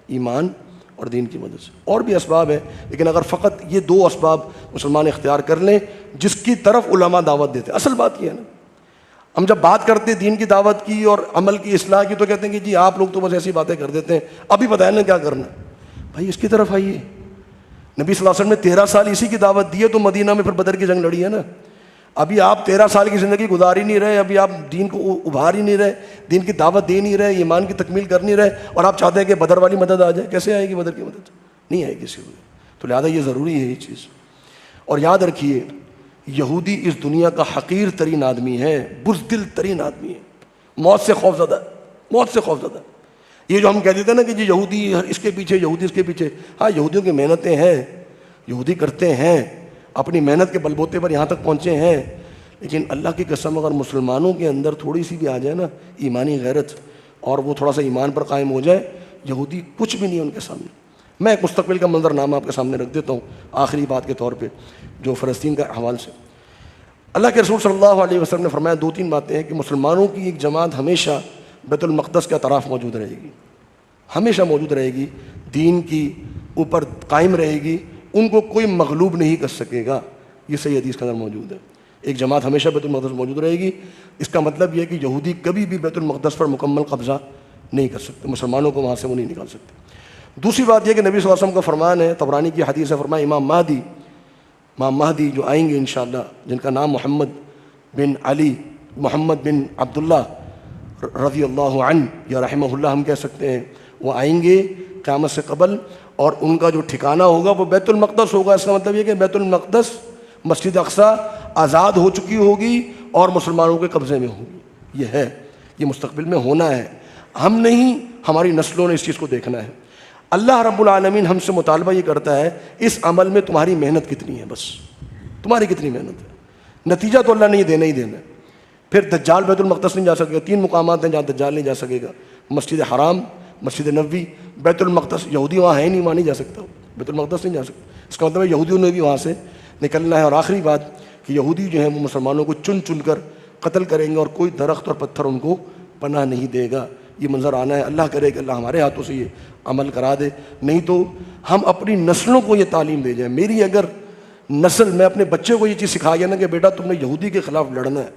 ایمان اور دین کی مدد سے. اور بھی اسباب ہیں، لیکن اگر فقط یہ 2 اسباب مسلمان اختیار کر لیں جس کی طرف علماء دعوت دیتے ہیں. اصل بات یہ ہے نا، ہم جب بات کرتے ہیں دین کی دعوت کی اور عمل کی اصلاح کی تو کہتے ہیں کہ جی آپ لوگ تو بس ایسی باتیں کر دیتے ہیں، ابھی بتائیں نا کیا کرنا. بھائی اس کی طرف آئیے. نبی صلی اللہ علیہ وسلم نے 13 سال اسی کی دعوت دی ہے تو مدینہ میں پھر بدر کی جنگ لڑی ہے نا. ابھی آپ 13 سال کی زندگی گزار ہی نہیں رہے، ابھی آپ دین کو ابھار ہی نہیں رہے، دین کی دعوت دے نہیں رہے، ایمان کی تکمیل کر نہیں رہے، اور آپ چاہتے ہیں کہ بدر والی مدد آ جائے. کیسے آئے گی بدر کی مدد؟ نہیں آئے گی کسی کو. تو لہٰذا یہ ضروری ہے یہ چیز. اور یاد رکھیے یہودی اس دنیا کا حقیر ترین آدمی ہے، بزدل ترین آدمی ہے، موت سے خوف زدہ، موت سے خوف زدہ. یہ جو ہم کہہ دیتے ہیں نا کہ جی یہودی اس کے پیچھے، یہودی اس کے پیچھے، ہاں یہودیوں کی محنتیں ہیں، یہودی کرتے ہیں، اپنی محنت کے بل بوتے پر یہاں تک پہنچے ہیں. لیکن اللہ کی قسم اگر مسلمانوں کے اندر تھوڑی سی بھی آ جائے نا ایمانی غیرت، اور وہ تھوڑا سا ایمان پر قائم ہو جائے، یہودی کچھ بھی نہیں ہے ان کے سامنے. میں ایک مستقبل کا منظر نامہ آپ کے سامنے رکھ دیتا ہوں آخری بات کے طور پہ، جو فلسطین کا حوالے سے. اللہ کے رسول صلی اللہ علیہ وسلم نے فرمایا 2-3 باتیں ہیں کہ مسلمانوں کی ایک جماعت ہمیشہ بیت المقدس کے اطراف موجود رہے گی، ہمیشہ موجود رہے گی، دین کی اوپر قائم رہے گی، ان کو کوئی مغلوب نہیں کر سکے گا. یہ صحیح حدیث کے اندر موجود ہے. ایک جماعت ہمیشہ بیت المقدس موجود رہے گی. اس کا مطلب یہ ہے کہ یہودی کبھی بھی بیت المقدس پر مکمل قبضہ نہیں کر سکتے، مسلمانوں کو وہاں سے وہ نہیں نکال سکتے. دوسری بات یہ کہ نبی صلی اللہ علیہ وسلم کا فرمان ہے، طبرانی کی حدیث ہے، فرمایا امام مہدی جو آئیں گے انشاءاللہ، جن کا نام محمد بن علی، محمد بن عبداللہ رضی اللہ عنہ یا رحمہ اللہ ہم کہہ سکتے ہیں، وہ آئیں گے قیامت سے قبل، اور ان کا جو ٹھکانہ ہوگا وہ بیت المقدس ہوگا. اس کا مطلب یہ کہ بیت المقدس، مسجد اقصیٰ آزاد ہو چکی ہوگی اور مسلمانوں کے قبضے میں ہوگی. یہ ہے، یہ مستقبل میں ہونا ہے. ہم نہیں، ہماری نسلوں نے اس چیز کو دیکھنا ہے. اللہ رب العالمین ہم سے مطالبہ یہ کرتا ہے اس عمل میں تمہاری محنت کتنی ہے، بس تمہاری کتنی محنت ہے. نتیجہ تو اللہ نے یہ دینا ہی دینا ہے. پھر دجال بیت المقدس نہیں جا سکے گا. 3 مقامات ہیں جہاں دجال نہیں جا سکے گا: مسجد حرام، مسجد نبوی، بیت المقدس. یہودی وہاں ہے نہیں، وہاں نہیں جا سکتا، بیت المقدس نہیں جا سکتا. اس کا مطلب ہے یہودیوں نے بھی وہاں سے نکلنا ہے. اور آخری بات کہ یہودی جو ہیں وہ مسلمانوں کو چن چن کر قتل کریں گے اور کوئی درخت اور پتھر ان کو پناہ نہیں دے گا. یہ منظر آنا ہے. اللہ کرے کہ اللہ ہمارے ہاتھوں سے یہ عمل کرا دے. نہیں تو ہم اپنی نسلوں کو یہ تعلیم دے جائیں. میری اگر نسل، میں اپنے بچے کو یہ چیز سکھا گیا نا کہ بیٹا تم نے یہودی کے خلاف لڑنا ہے،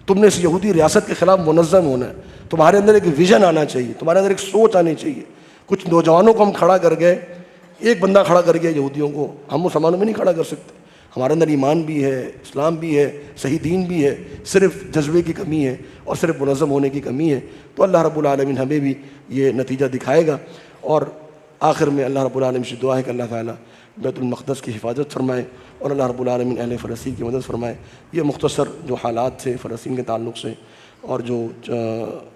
تم نے اس یہودی ریاست کے خلاف منظم ہونا ہے، تمہارے اندر ایک ویژن آنا چاہیے، تمہارے اندر ایک سوچ آنی چاہیے. کچھ نوجوانوں کو ہم کھڑا کر گئے، ایک بندہ کھڑا کر گیا یہودیوں کو، ہم مسلمانوں میں نہیں کھڑا کر سکتے. ہمارے اندر ایمان بھی ہے، اسلام بھی ہے، صحیح دین بھی ہے، صرف جذبے کی کمی ہے اور صرف منظم ہونے کی کمی ہے. تو اللہ رب العالمین ہمیں بھی یہ نتیجہ دکھائے گا. اور آخر میں اللہ رب العالمین سے دعا ہے کہ اللہ تعالیٰ بیت المقدس کی حفاظت فرمائے اور اللہ رب العالمین اہل فلسطین کی مدد فرمائے. یہ مختصر جو حالات تھے فلسطین کے تعلق سے اور جو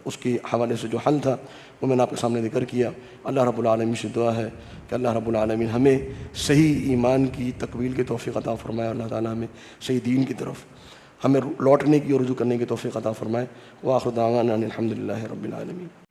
اس کے حوالے سے جو حل تھا وہ میں نے آپ کے سامنے ذکر کیا. اللہ رب العالمین سے دعا ہے کہ اللہ رب العالمین ہمیں صحیح ایمان کی تکمیل کی توفیق عطا فرمائے. اللہ تعالیٰ ہمیں صحیح دین کی طرف ہمیں لوٹنے کی اور رجوع کرنے کی توفیق عطا فرمائے. وآخر دعوانا ان الحمد للہ رب العالمین.